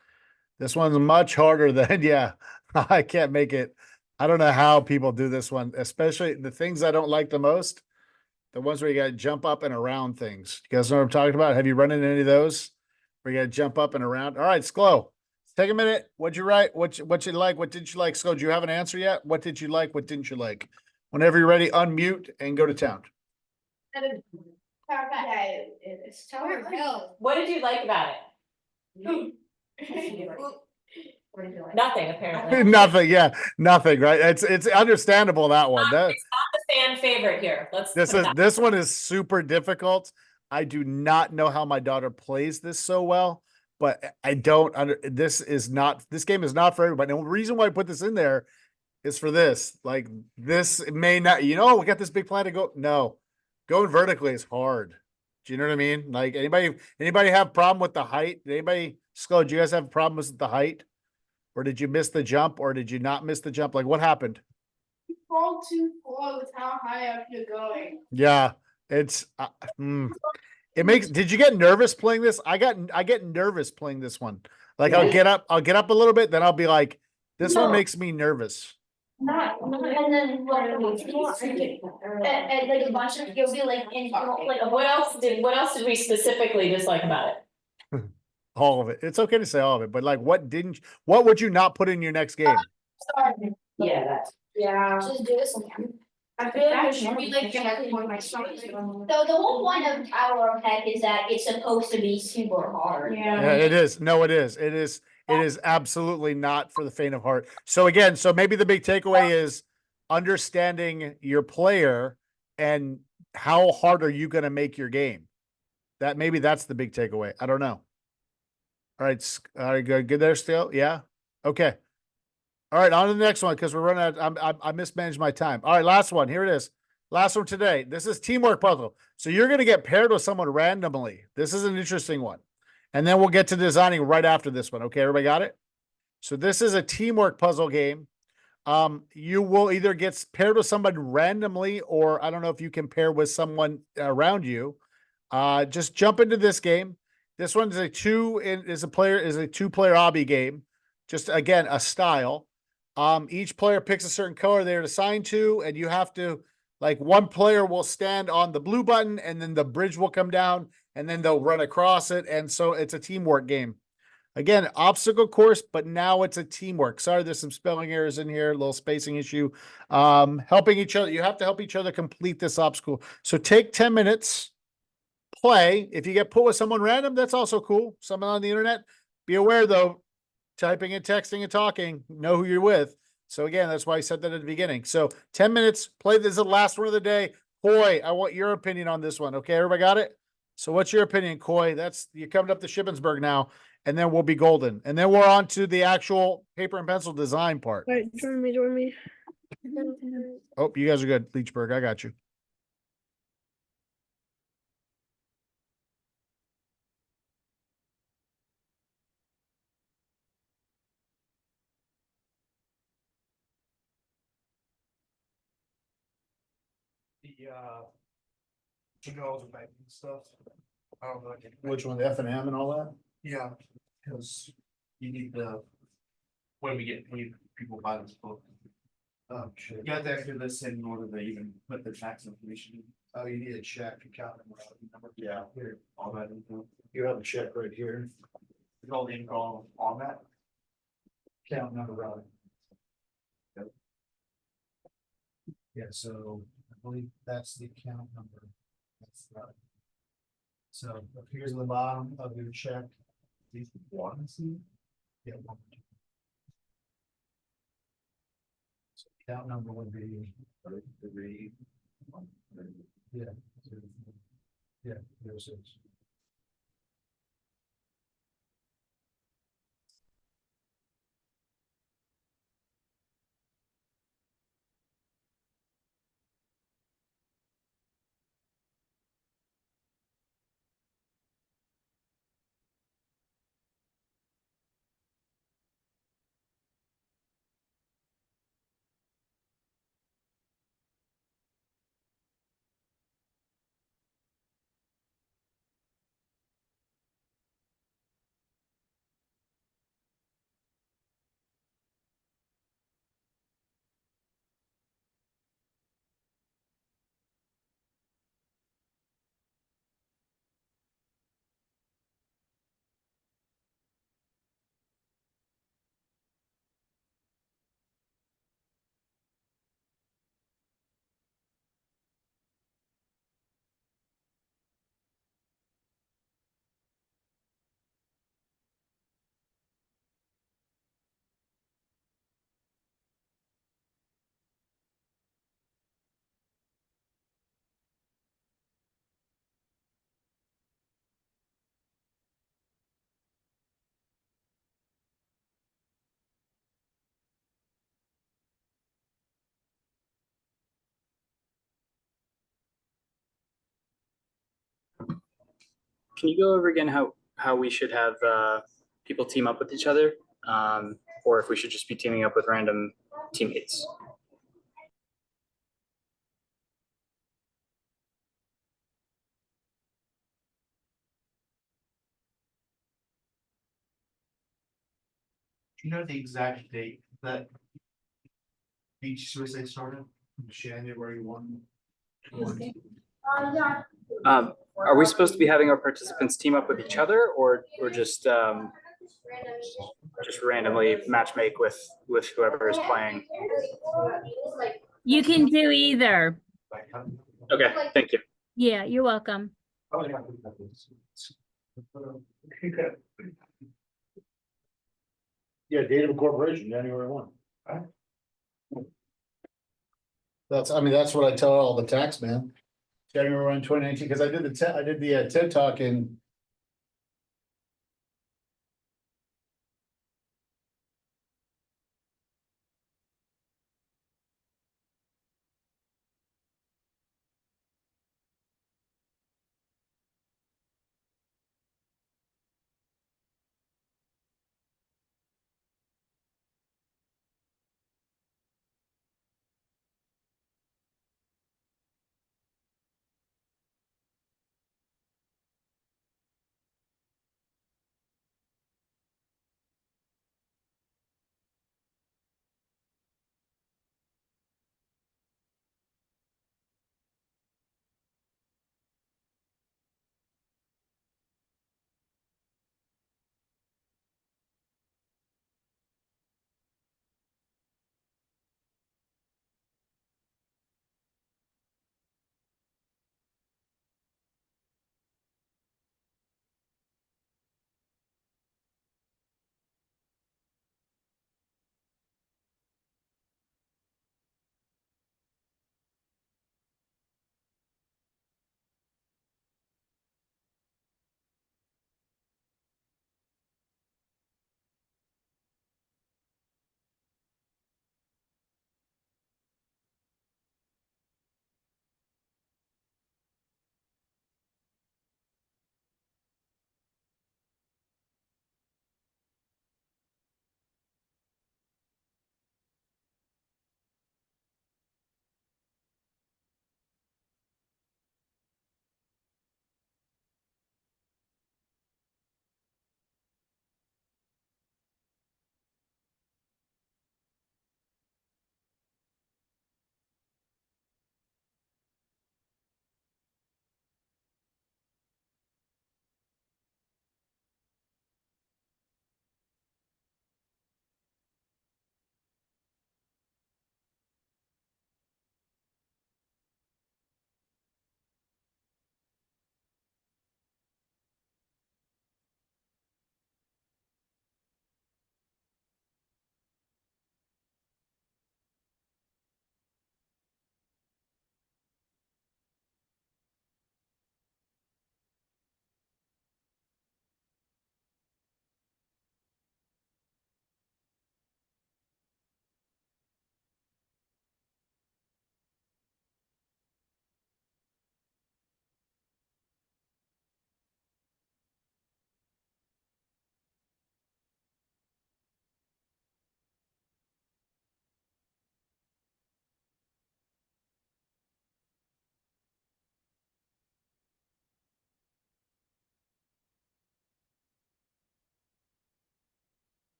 This one's much harder than, yeah, I can't make it. I don't know how people do this one, especially the things I don't like the most. The ones where you got to jump up and around things. You guys know what I'm talking about? Have you run into any of those where you got to jump up and around? All right, Sklo. Take a minute. What'd you write? What you like? What didn't you like? Sklo, do you have an answer yet? What did you like? What didn't you like? Whenever you're ready, unmute and go to town. What did you like about it? Nothing, apparently. Nothing. Yeah, nothing. Right? It's understandable that one. That It's not the fan favorite here. this one is super difficult. I do not know how my daughter plays this so well, but I don't under this game is not for everybody. And the reason why I put this in there is for this. Like this may not, we got this big plan to go. No, going vertically is hard. Do you know what I mean? Like anybody have problem with the height? Anybody, Sklo, do you guys have problems with the height? Or did you miss the jump or did you not miss the jump? Like what happened? You fall too far with how high up you're going. Yeah, it's it makes. Did you get nervous playing this? I get nervous playing this one. Like I'll get up a little bit, then I'll be like, this one makes me nervous. And then like a bunch of you'll be like in like What else did we specifically dislike about it? All of it. It's okay to say all of it, but like, what would you not put in your next game? Yeah, yeah. Just do this again. I feel like it should be like directly on my stomach. So the whole point of Tower of Heck is that it's supposed to be super hard. Yeah, it is. No, it is. It is absolutely not for the faint of heart. So again, maybe the big takeaway is understanding your player and how hard are you going to make your game? Maybe that's the big takeaway. I don't know. All right. All right. Good there still. Yeah. Okay. All right. On to the next one because we're running out. I mismanaged my time. All right. Last one. Here it is. Last one today. This is teamwork puzzle. So you're going to get paired with someone randomly. This is an interesting one. And then we'll get to designing right after this one. Okay. Everybody got it? So this is a teamwork puzzle game. You will either get paired with somebody randomly, or I don't know if you can pair with someone around you. Just jump into this game. This one is a two-player obby game. Just again, a style. Each player picks a certain color they're assigned to, and you have to, like, one player will stand on the blue button, and then the bridge will come down, and then they'll run across it. And so it's a teamwork game. Again, obstacle course, but now it's a teamwork. Sorry, there's some spelling errors in here, a little spacing issue. Helping each other. You have to help each other complete this obstacle. So take 10 minutes. Play. If you get put with someone random, that's also cool. Someone on the internet. Be aware though, typing and texting and talking, know who you're with. So again, that's why I said that at the beginning. So 10 minutes, play. This is the last one of the day. Coy, I want your opinion on this one. Okay, everybody got it? So what's your opinion, Coy? You're coming up to Shippensburg now, and then we'll be golden. And then we're on to the actual paper and pencil design part. All right, join me. Oh, you guys are good. Leechburg, I got you. the banking stuff. I don't know. Which one, the F and M and all that? Yeah, because you need when people buy this book. Oh, shit. You have to enter this in order to even put the tax information in. Oh, you need a check, account number. Yeah, here, all that info. You have a check right here. It's all the info on that. Account number, right? Yep. Yeah, so I believe that's the account number. That's right. So here's the bottom of your check. These ones. Yeah. So account number would be. Yeah. Yeah, there's it. can you go over again how we should have people team up with each other? Or if we should just be teaming up with random teammates? Do you know the exact date that beach suicide started? January 1. Are we supposed to be having our participants team up with each other, or just randomly match make with whoever is playing? You can do either. Okay, thank you. Yeah, you're welcome. Yeah, date of incorporation, January 1. That's, I mean, that's what I tell all the tax man. January 1, 2019, because I did the TED Talk in.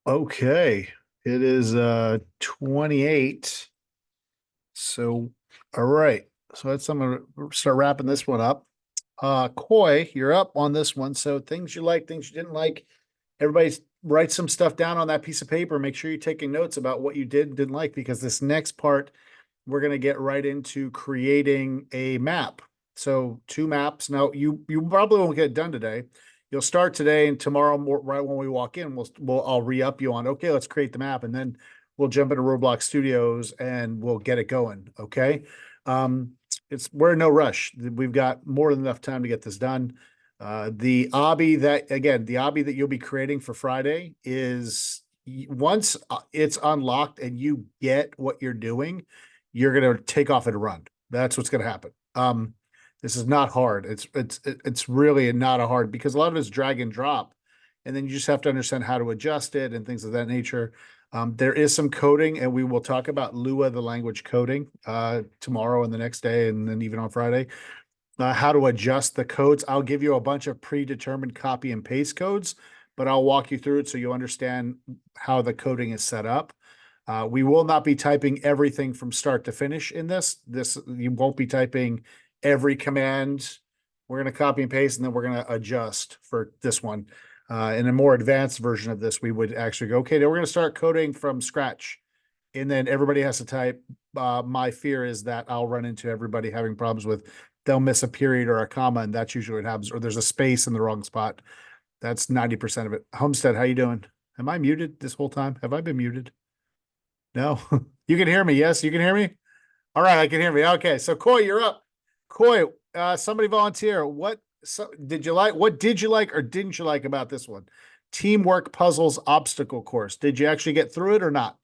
Okay, it is 28. So, all right. So I'm gonna start wrapping this one up. Coy, you're up on this one. So things you like, things you didn't like. Everybody write some stuff down on that piece of paper. Make sure you're taking notes about what you did and didn't like, because this next part, we're gonna get right into creating a map. So 2 maps. Now you probably won't get it done today. You'll start today, and tomorrow, right when we walk in, I'll re-up you on, okay, let's create the map, and then we'll jump into Roblox Studios and we'll get it going. Okay. We're in no rush. We've got more than enough time to get this done. The obby that you'll be creating for Friday is once it's unlocked and you get what you're doing, you're going to take off and run. That's what's going to happen. This is not hard. It's really not a hard, because a lot of it's drag and drop, and then you just have to understand how to adjust it and things of that nature. There is some coding, and we will talk about Lua, the language coding, tomorrow and the next day, and then even on Friday. How to adjust the codes. I'll give you a bunch of predetermined copy and paste codes, but I'll walk you through it so you understand how the coding is set up. We will not be typing everything from start to finish in this. You won't be typing every command. We're going to copy and paste, and then we're going to adjust for this one. In a more advanced version of this, we would actually go, okay, then we're going to start coding from scratch. And then everybody has to type. My fear is that I'll run into everybody having problems with, they'll miss a period or a comma, and that's usually what happens, or there's a space in the wrong spot. That's 90% of it. Homestead, how you doing? Am I muted this whole time? Have I been muted? No, you can hear me. Yes, you can hear me. All right, I can hear me. Okay, so Coy, you're up. Coy, somebody volunteer. What did you like or didn't you like about this one? Teamwork puzzles obstacle course. Did you actually get through it or not?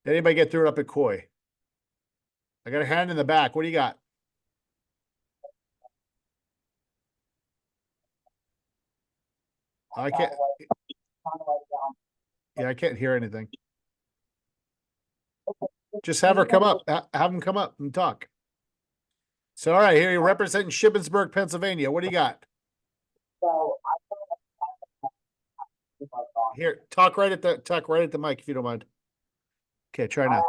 Did anybody get through it up at Coy? I got a hand in the back. What do you got? I can't. Yeah, I can't hear anything. Just have her come up. Have them come up and talk. So, all right, here you're representing Shippensburg, Pennsylvania. What do you got? Here, talk right at the mic if you don't mind. Okay, try now.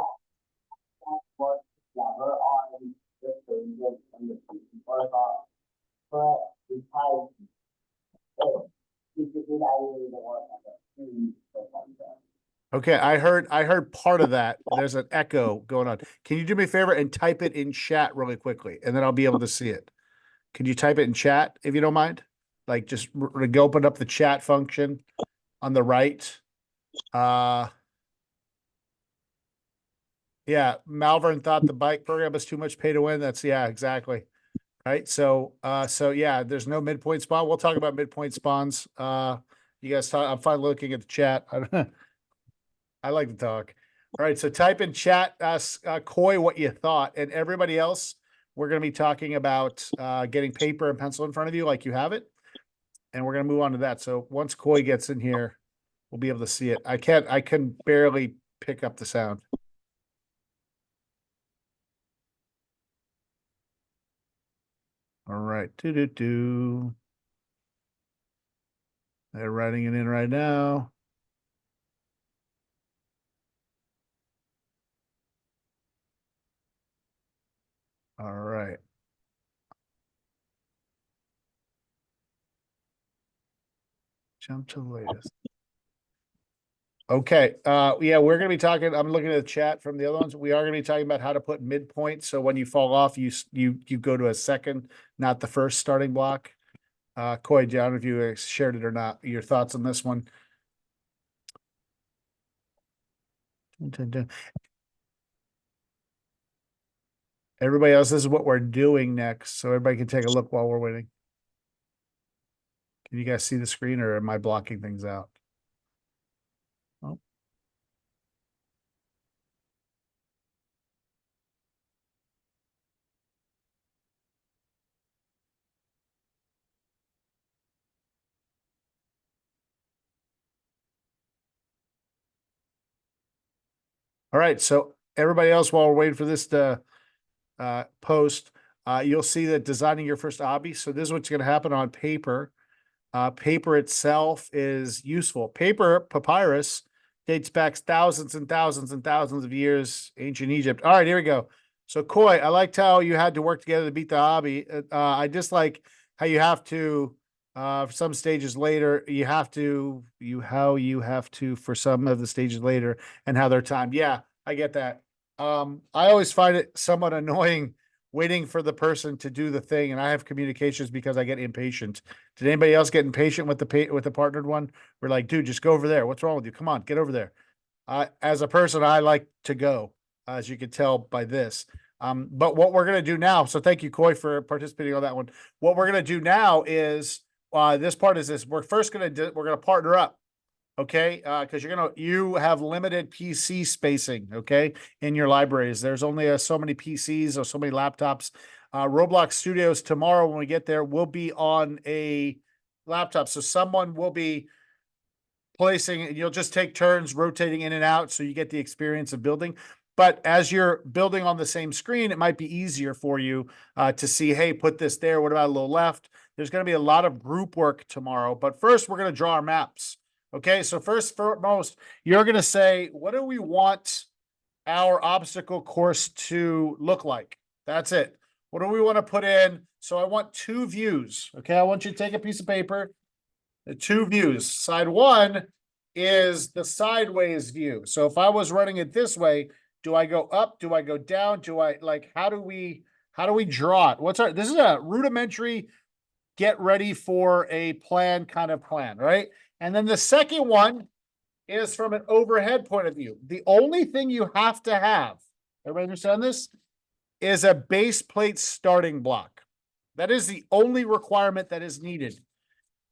Okay, I heard part of that. There's an echo going on. Can you do me a favor and type it in chat really quickly, and then I'll be able to see it. Can you type it in chat if you don't mind? Like, just go open up the chat function on the right. Yeah, Malvern thought the bike program was too much pay to win. Yeah, exactly. Right. So yeah, there's no midpoint spawn. We'll talk about midpoint spawns. You guys talk. I'm fine looking at the chat. I like to talk. All right. So type in chat, Coy, what you thought, and everybody else. We're going to be talking about getting paper and pencil in front of you like you have it, and we're going to move on to that. So once Coy gets in here, we'll be able to see it. I can barely pick up the sound. All right. They're writing it in right now. All right. Jump to the latest. Okay. Yeah, we're going to be talking. I'm looking at the chat from the other ones. We are going to be talking about how to put midpoints. So when you fall off, you go to a second, not the first starting block. Coy, I don't know if you shared it or not. Your thoughts on this one? Everybody else, this is what we're doing next. So everybody can take a look while we're waiting. Can you guys see the screen, or am I blocking things out? Oh. All right. So everybody else, while we're waiting for this to post, you'll see that designing your first obby. So this is what's going to happen on paper. Paper itself is useful. Paper, papyrus, dates back thousands and thousands and thousands of years, ancient Egypt. All right, here we go. So Coy, I liked how you had to work together to beat the hobby. I dislike how you have to, for some stages later, you have to for some of the stages later and how they're timed. Yeah, I get that. I always find it somewhat annoying waiting for the person to do the thing, and I have communications because I get impatient. Did anybody else get impatient with the partnered one? We're like, dude, just go over there. What's wrong with you? Come on, get over there. As a person, I like to go, as you can tell by this. But what we're gonna do now, so thank you, Coy, for participating on that one. What we're gonna do now is this part is this. We're first gonna we're gonna partner up. Okay, because you have limited PC spacing, okay, in your libraries. There's only so many PCs or so many laptops. Roblox Studios tomorrow when we get there will be on a laptop, so someone will be placing, and you'll just take turns rotating in and out, so you get the experience of building. But as you're building on the same screen, it might be easier for you to see, hey, put this there. What about a little left? There's going to be a lot of group work tomorrow, but first we're going to draw our maps. Okay, so first foremost, you're going to say, what do we want our obstacle course to look like? That's it. What do we want to put in? So I want two views. Okay, I want you to take a piece of paper, the two views. Side one is the sideways view. So if I was running it this way, do I go up? Do I go down? Do I how do we draw it? This is a rudimentary get ready for a plan kind of plan, right? And then the second one is from an overhead point of view. The only thing you have to have, everybody understand this, is a base plate starting block. That is the only requirement that is needed.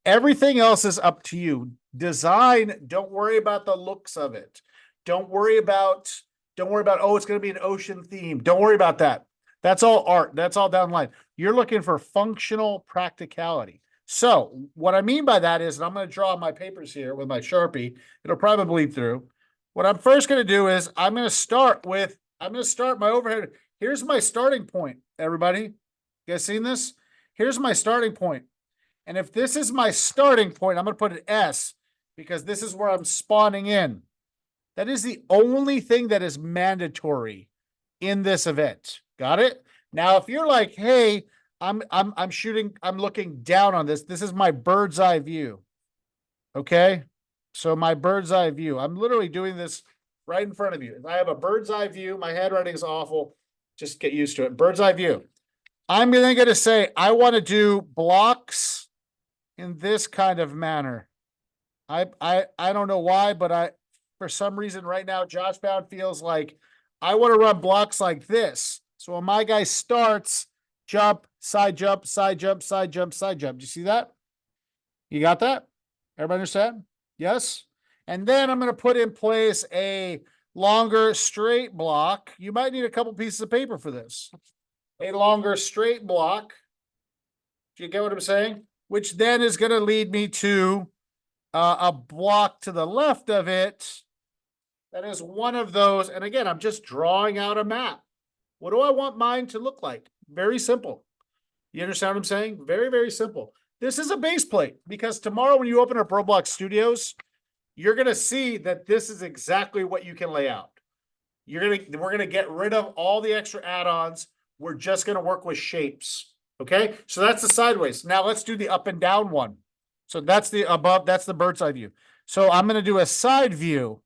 Everything else is up to you. Design, don't worry about the looks of it. Don't worry about, oh, it's going to be an ocean theme. Don't worry about that. That's all art. That's all down the line. You're looking for functional practicality. So what I mean by that is, and I'm going to draw my papers here with my Sharpie. It'll probably bleed through. What I'm first going to do is I'm going to start my overhead. Here's my starting point, everybody. You guys seen this? Here's my starting point. And if this is my starting point, I'm going to put an S because this is where I'm spawning in. That is the only thing that is mandatory in this event. Got it? Now, if you're like, hey, I'm looking down on this. This is my bird's eye view. Okay? So my bird's eye view. I'm literally doing this right in front of you. If I have a bird's eye view, my handwriting is awful. Just get used to it. Bird's eye view. I'm then going to say, I want to do blocks in this kind of manner. I don't know why, but for some reason right now, Josh Bound feels like I want to run blocks like this. So when my guy starts, jump, side jump, side jump, side jump, side jump. Do you see that? You got that? Everybody understand? Yes? And then I'm going to put in place a longer straight block. You might need a couple pieces of paper for this. A longer straight block. Do you get what I'm saying? Which then is going to lead me to a block to the left of it. That is one of those. And again, I'm just drawing out a map. What do I want mine to look like? Very simple. You understand what I'm saying? Very, very simple. This is a base plate because tomorrow when you open up Roblox Studios, you're going to see that this is exactly what you can lay out. We're going to get rid of all the extra add-ons. We're just going to work with shapes. Okay. So that's the sideways. Now let's do the up and down one. So that's the above, that's the bird's eye view. So I'm going to do a side view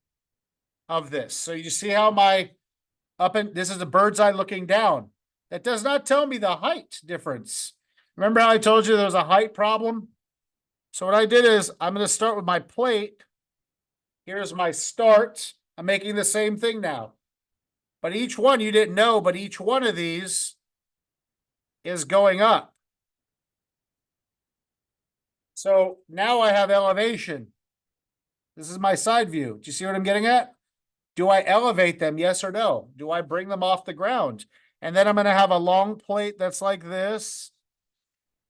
of this. So you see how this is a bird's eye looking down. That does not tell me the height difference. Remember how I told you there was a height problem? So what I did is I'm going to start with my plate. Here's my start. I'm making the same thing now. But each one you didn't know, but each one of these is going up. So now I have elevation. This is my side view. Do you see what I'm getting at? Do I elevate them? Yes or no? Do I bring them off the ground? And then I'm going to have a long plate that's like this.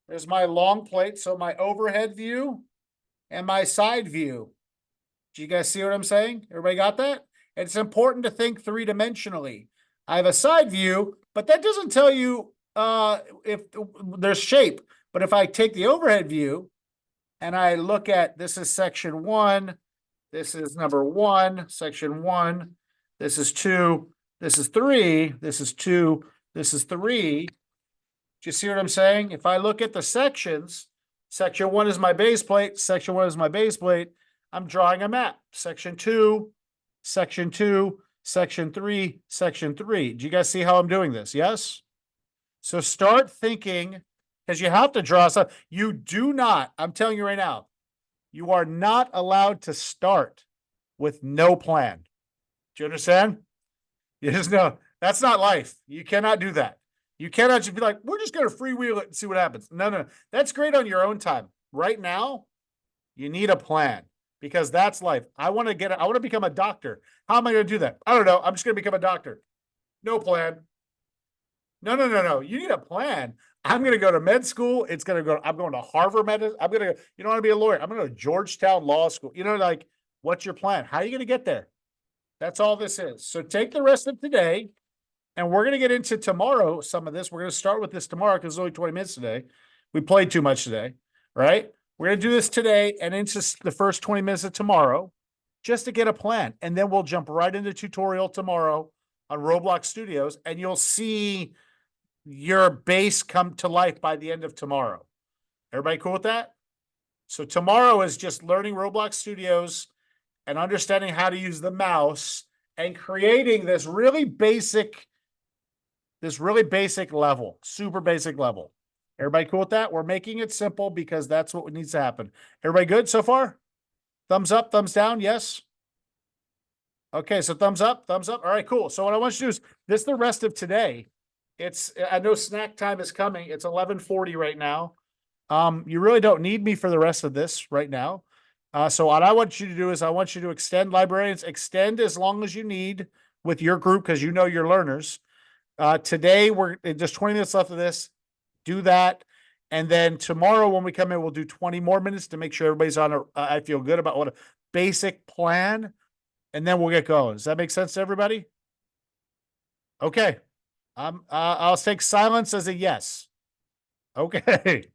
There's my long plate. So my overhead view and my side view. Do you guys see what I'm saying? Everybody got that? It's important to think three-dimensionally. I have a side view, but that doesn't tell you if there's shape. But if I take the overhead view and I look at, this is section 1, This is number 1, section 1. This is 2. This is 3. This is 2. This is 3. Do you see what I'm saying? If I look at the sections, section 1 is my base plate. Section 1 is my base plate. I'm drawing a map. Section 2, section 2, section 3, section 3. Do you guys see how I'm doing this? Yes? So start thinking, because you have to draw stuff. You do not, I'm telling you right now, you are not allowed to start with no plan. Do you understand? You just know that's not life. You cannot do that. You cannot just be like, we're just going to freewheel it and see what happens. No. That's great on your own time. Right now, you need a plan because that's life. I want to become a doctor. How am I going to do that? I don't know. I'm just going to become a doctor. No plan. No. You need a plan. I'm going to go to med school. I'm going to Harvard medicine. I'm going to, you don't want to be a lawyer. I'm going to go to Georgetown Law School. Like, what's your plan? How are you going to get there? That's all this is. So take the rest of today, and we're going to get into tomorrow some of this. We're going to start with this tomorrow because it's only 20 minutes today. We played too much today, right? We're going to do this today and into the first 20 minutes of tomorrow just to get a plan. And then we'll jump right into tutorial tomorrow on Roblox Studios, and you'll see your base come to life by the end of tomorrow. Everybody cool with that? So tomorrow is just learning Roblox Studios and understanding how to use the mouse and creating this really basic level, super basic level. Everybody cool with that? We're making it simple because that's what needs to happen. Everybody good so far? Thumbs up, thumbs down, yes? Okay, so thumbs up, thumbs up. All right, cool. So what I want you to do is this the rest of today. I know snack time is coming. It's 11:40 right now. You really don't need me for the rest of this right now. So what I want you to do is I want you to extend librarians, extend as long as you need with your group because you know your learners. Today we're just 20 minutes left of this. Do that. And then tomorrow when we come in, we'll do 20 more minutes to make sure everybody's on I feel good about what a basic plan. And then we'll get going. Does that make sense to everybody? Okay. I'll take silence as a yes. Okay.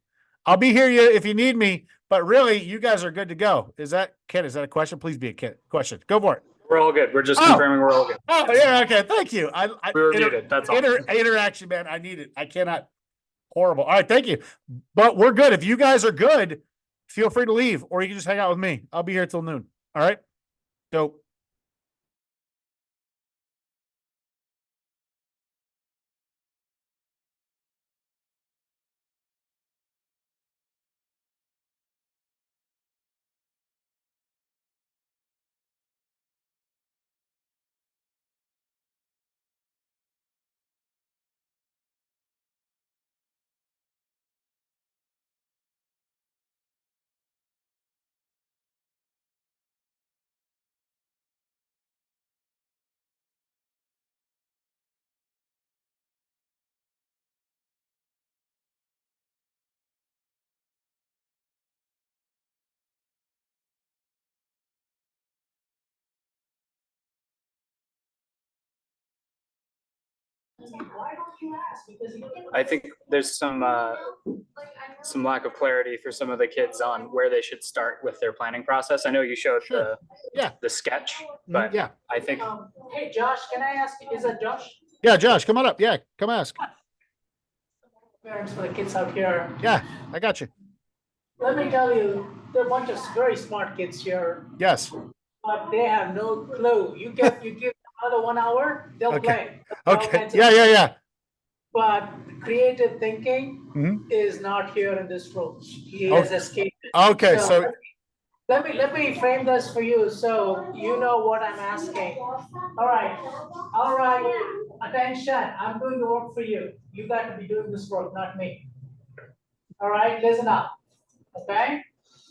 I'll be here if you need me, but really you guys are good to go. Ken, is that a question? Please be a question. Go for it. We're all good. We're just confirming we're all good. Oh, yeah. Okay. Thank you. We were muted. That's all. Interaction, man. I need it. I cannot. Horrible. All right. Thank you. But we're good. If you guys are good, feel free to leave or you can just hang out with me. I'll be here till noon. All right. Dope. I think there's some lack of clarity for some of the kids on where they should start with their planning process. I know you showed Sure. the sketch, but yeah. I think Hey, Josh, can I ask, is that Josh? Yeah, Josh, come on up. Yeah, come ask. Parents for the kids out here. Yeah, I got you. Let me tell you, there are a bunch of very smart kids here, Yes. but they have no clue. You give them another 1 hour, they'll Okay. play. Okay. Yeah. But creative thinking Mhm. is not here in this room. He has escaped it. Okay, so Let me frame this for you so you know what I'm asking. All right, attention, I'm doing the work for you. You got to be doing this work, not me. All right, listen up, okay?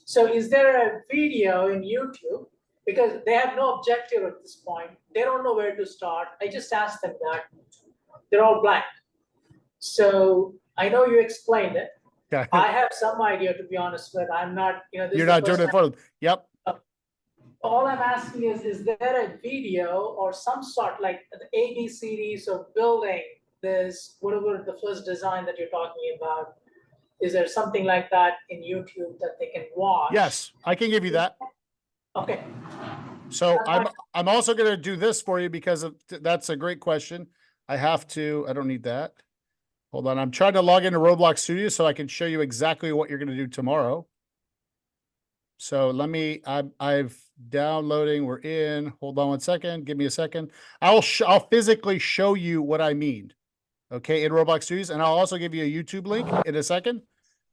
So is there a video in YouTube? Because they have no objective at this point. They don't know where to start. I just asked them that. They're all blank. So I know you explained it. yeah. I have some idea, to be honest with. I'm not, this You're is the not doing first it for them. Yep. all I'm asking is there a video or some sort like the ABCDs of building this, whatever the first design that you're talking about? Is there something like that in YouTube that they can watch? Yes, I can give you that. Okay, So I'm also gonna do this for you because that's a great question. I don't need that. Hold on, I'm trying to log into Roblox Studio so I can show you exactly what you're gonna do tomorrow. So I've downloading, we're in, hold on one second, give me a second. I'll physically show you what I mean. Okay, in Roblox Studios, and I'll also give you a YouTube link in a second.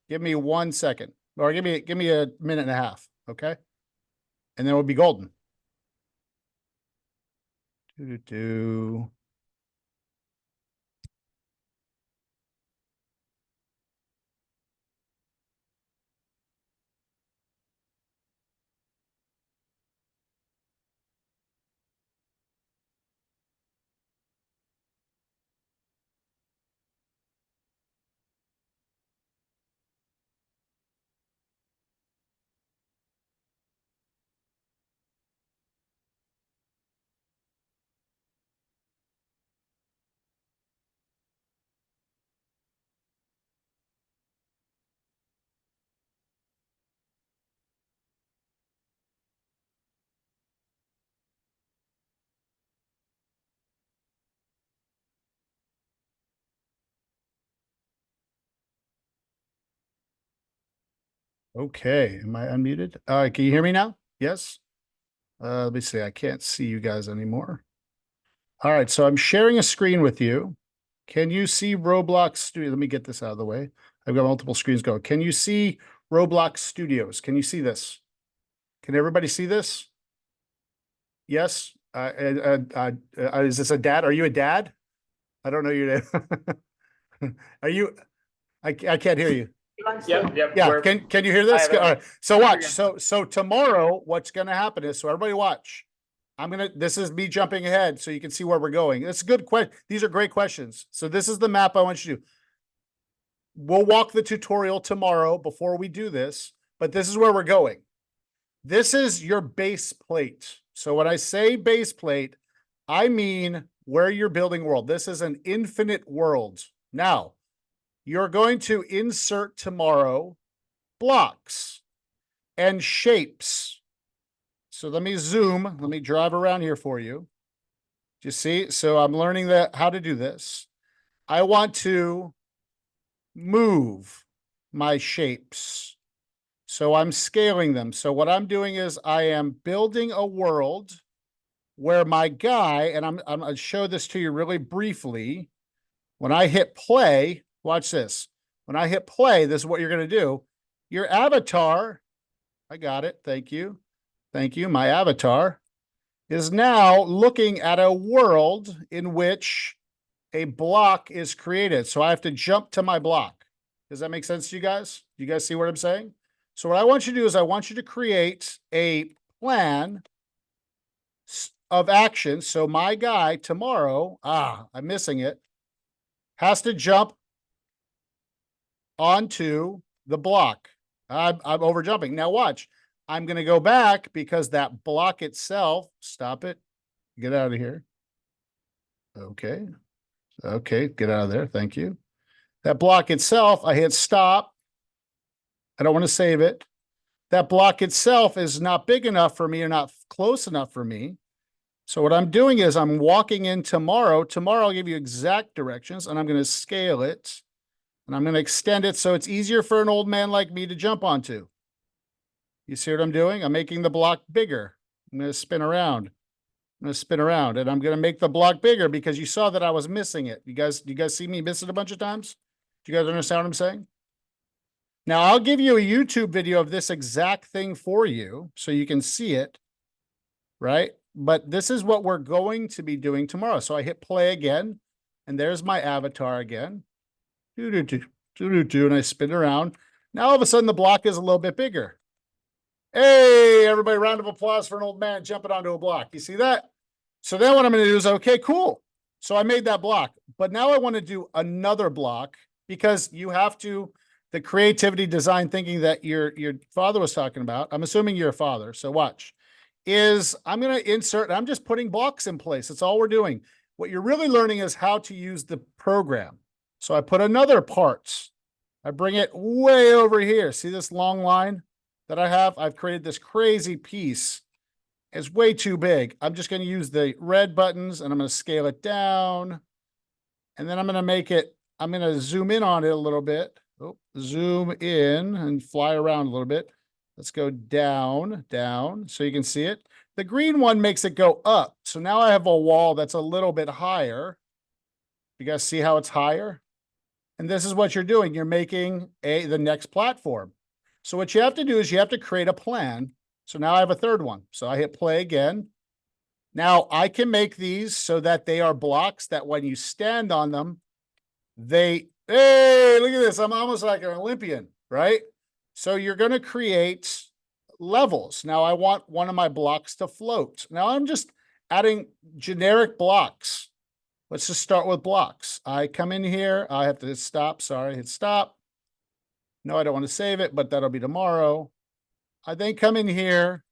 Give me 1 second, or give me a minute and a half, okay? And then we'll be golden. Do. Okay, am I unmuted? Can you hear me now? Yes? Let me see, I can't see you guys anymore. All right, so I'm sharing a screen with you. Can you see Roblox Studio? Let me get this out of the way. I've got multiple screens going. Can you see Roblox Studios? Can you see this? Can everybody see this? Yes? Is this a dad? Are you a dad? I don't know your name. Are you? I can't hear you. Yep. Yeah, can you hear this? I have it All on. right. So watch. You're So tomorrow, what's gonna happen is, so everybody watch. This is me jumping ahead so you can see where we're going. It's a good question. These are great questions. So this is the map I want you to do. We'll walk the tutorial tomorrow before we do this, but this is where we're going. This is your base plate. So when I say base plate, I mean where you're building world. This is an infinite world. Now, you're going to insert tomorrow blocks and shapes. So let me zoom. Let me drive around here for you. Do you see? So I'm learning how to do this. I want to move my shapes. So I'm scaling them. So what I'm doing is I am building a world where my guy, and I'm going to show this to you really briefly. When I hit play, watch this. When I hit play, this is what you're going to do. Your avatar, I got it. Thank you. Thank you. My avatar is now looking at a world in which a block is created. So I have to jump to my block. Does that make sense to you guys? Do you guys see what I'm saying? So what I want you to do is I want you to create a plan of action. So my guy tomorrow, I'm missing it, has to jump onto the block. I'm over jumping. Now watch. I'm going to go back because that block itself, stop it. Get out of here. Okay. Okay. Get out of there. Thank you. That block itself, I hit stop. I don't want to save it. That block itself is not big enough for me or not close enough for me. So what I'm doing is I'm walking in tomorrow. Tomorrow I'll give you exact directions and I'm going to scale it and I'm going to extend it so it's easier for an old man like me to jump onto. You see what I'm doing? I'm making the block bigger. I'm going to spin around. I'm going to spin around and I'm going to make the block bigger because you saw that I was missing it. You guys see me miss it a bunch of times? Do you guys understand what I'm saying? Now I'll give you a YouTube video of this exact thing for you so you can see it, right? But this is what we're going to be doing tomorrow. So I hit play again and there's my avatar again. And I spin around. Now all of a sudden the block is a little bit bigger. Hey, everybody, round of applause for an old man jumping onto a block. You see that? So then what I'm going to do is, okay, cool. So I made that block, but now I want to do another block because you have to, the creativity, design thinking that your father was talking about. I'm assuming you're a father. So watch is I'm going to insert, I'm just putting blocks in place. That's all we're doing. What you're really learning is how to use the program. So I put another parts. I bring it way over here. See this long line that I have? I've created this crazy piece It's way too big. I'm just going to use the red buttons and I'm going to scale it down. And then I'm going to make it, I'm going to zoom in on it a little bit. Oh, zoom in and fly around a little bit. Let's go down, down, so you can see it. The green one makes it go up. So now I have a wall that's a little bit higher. You guys see how it's higher? And this is what you're doing. You're making the next platform. So what you have to do is you have to create a plan. So now I have a third one. So I hit play again. Now I can make these so that they are blocks that when you stand on them, hey, look at this. I'm almost like an Olympian, right? So you're going to create levels. Now I want one of my blocks to float. Now I'm just adding generic blocks. Let's just start with blocks. I come in here. I have to hit stop. Sorry, hit stop. No, I don't want to save it, but that'll be tomorrow. I then come in here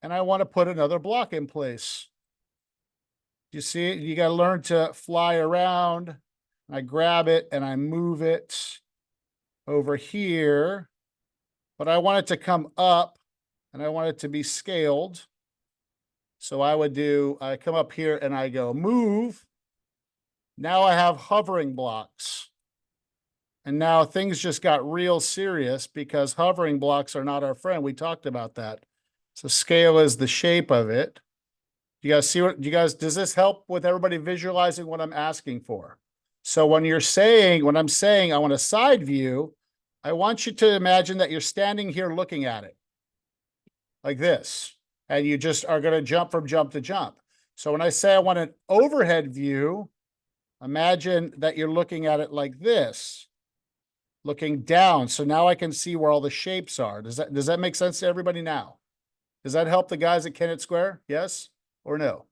and I want to put another block in place. You see it? You got to learn to fly around. I grab it and I move it over here, but I want it to come up and I want it to be scaled. So I come up here and I go move. Now I have hovering blocks. And now things just got real serious because hovering blocks are not our friend. We talked about that. So scale is the shape of it. You guys see does this help with everybody visualizing what I'm asking for? So when I'm saying I want a side view, I want you to imagine that you're standing here looking at it like this, and you just are going to jump from jump to jump. So when I say I want an overhead view, imagine that you're looking at it like this, looking down. So now I can see where all the shapes are. Does that make sense to everybody now? Does that help the guys at Kennett Square? Yes or no?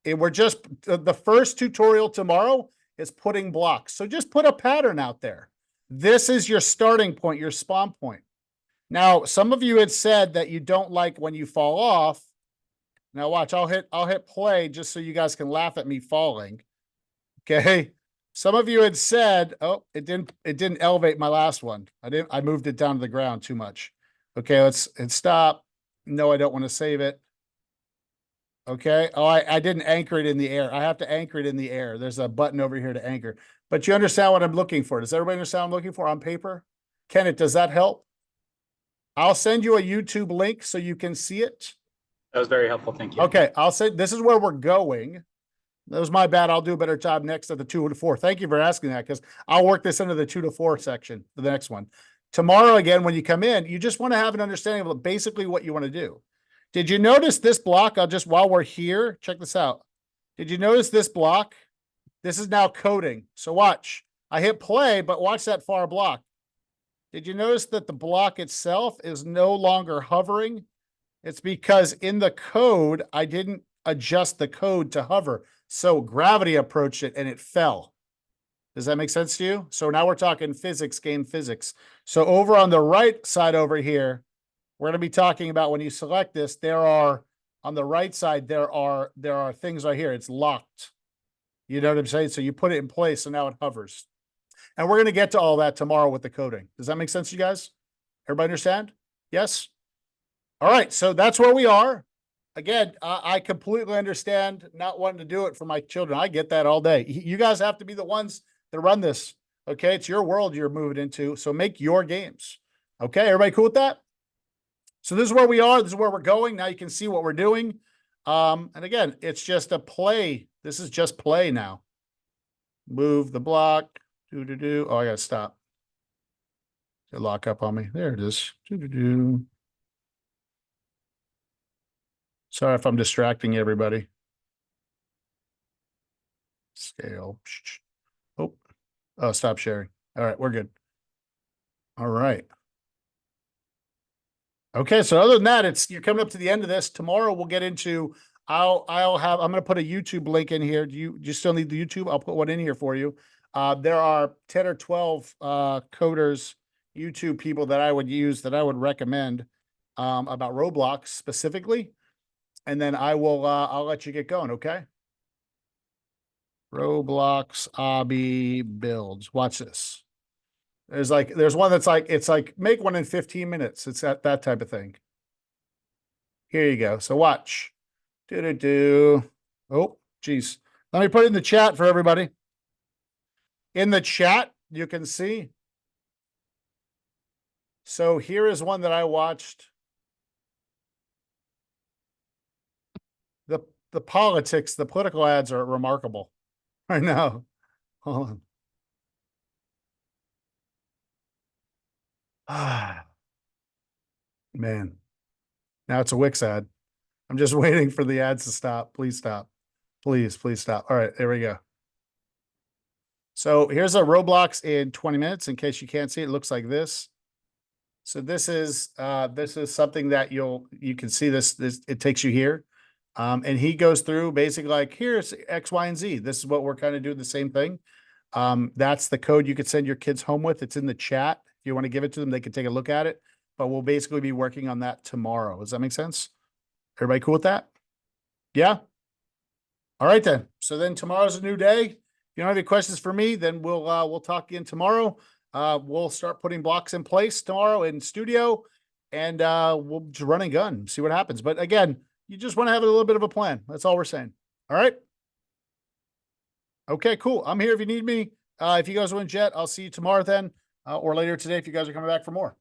And we're just, the first tutorial tomorrow is putting blocks. So just put a pattern out there. This is your starting point, your spawn point. Now, some of you had said that you don't like when you fall off. Now watch, I'll hit play just so you guys can laugh at me falling. Okay. Some of you had said, oh, it didn't elevate my last one. I moved it down to the ground too much. Okay, let's stop. No, I don't want to save it. Okay. Oh, I didn't anchor it in the air. I have to anchor it in the air. There's a button over here to anchor. But you understand what I'm looking for. Does everybody understand what I'm looking for on paper? Kenneth, does that help? I'll send you a YouTube link so you can see it. That was very helpful. Thank you. Okay. I'll say this is where we're going. That was my bad. I'll do a better job next at the 2 to 4. Thank you for asking that because I'll work this into the 2 to 4 section for the next one. Tomorrow, again, when you come in, you just want to have an understanding of basically what you want to do. Did you notice this block? While we're here, check this out. Did you notice this block? This is now coding. So watch. I hit play, but watch that far block. Did you notice that the block itself is no longer hovering? It's because in the code, I didn't adjust the code to hover. So gravity approached it and it fell. Does that make sense to you? So now we're talking physics, game physics. So over on the right side over here, we're going to be talking about when you select this, on the right side, there are things right here. It's locked. You know what I'm saying? So you put it in place, so now it hovers. And we're going to get to all that tomorrow with the coding. Does that make sense to you guys? Everybody understand? Yes? All right, so that's where we are. Again, I completely understand not wanting to do it for my children. I get that all day. You guys have to be the ones that run this. Okay, it's your world you're moving into, so make your games. Okay, everybody cool with that? So this is where we are. This is where we're going. Now you can see what we're doing. And again, it's just a play. This is just play now. Move the block. Oh, I got to stop. It lock up on me. There it is. Sorry if I'm distracting everybody. Scale. Oh, stop sharing. All right, we're good. All right. Okay, so other than that, you're coming up to the end of this. Tomorrow we'll get into I'm gonna put a YouTube link in here. Do you still need the YouTube? I'll put one in here for you. There are 10 or 12 coders, YouTube people that I would use, that I would recommend about Roblox specifically. And then I'll let you get going, okay? Roblox obby builds. Watch this. There's one that's like, it's like make one in 15 minutes. It's that type of thing. Here you go. So watch. Do. Oh, geez. Let me put it in the chat for everybody. In the chat, you can see. So here is one that I watched. The politics, the political ads are remarkable. I know. Hold on. Ah, man. Now it's a Wix ad. I'm just waiting for the ads to stop. Please stop. Please stop. All right, there we go. So here's a Roblox in 20 minutes. In case you can't see, it looks like this. So this is something that you can see this it takes you here. And he goes through basically like, here's X, Y, and Z. This is what we're kind of doing the same thing. That's the code you could send your kids home with. It's in the chat. If you want to give it to them, they can take a look at it. But we'll basically be working on that tomorrow. Does that make sense? Everybody cool with that? Yeah? All right then. So then tomorrow's a new day. If you don't have any questions for me, then we'll talk again tomorrow. We'll start putting blocks in place tomorrow in studio, and we'll just run and gun, see what happens. But again, you just want to have a little bit of a plan. That's all we're saying. All right. Okay, cool. I'm here if you need me. If you guys want to jet, I'll see you tomorrow then, or later today if you guys are coming back for more.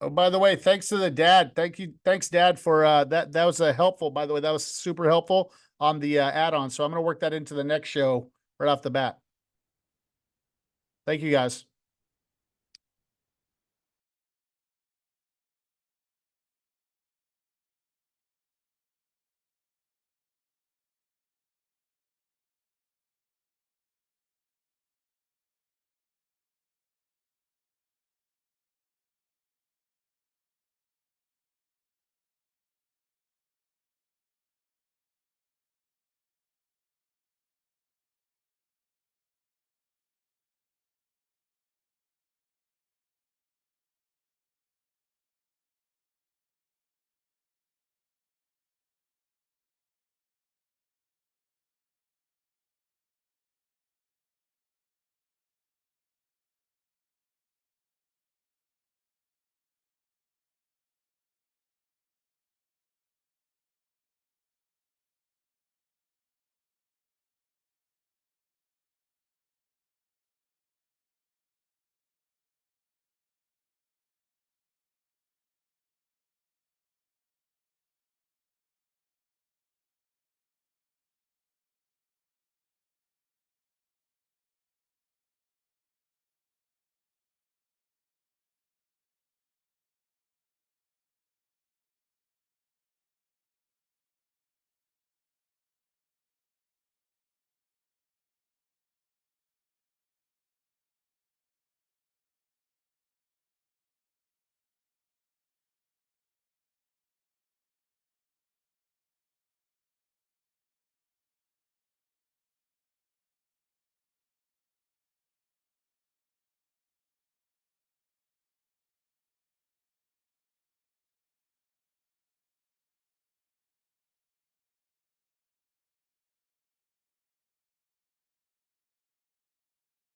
Oh, by the way, thanks to the dad. Thank you. Thanks, Dad, for that. That was helpful. By the way, that was super helpful on the add-on. So I'm going to work that into the next show right off the bat. Thank you, guys.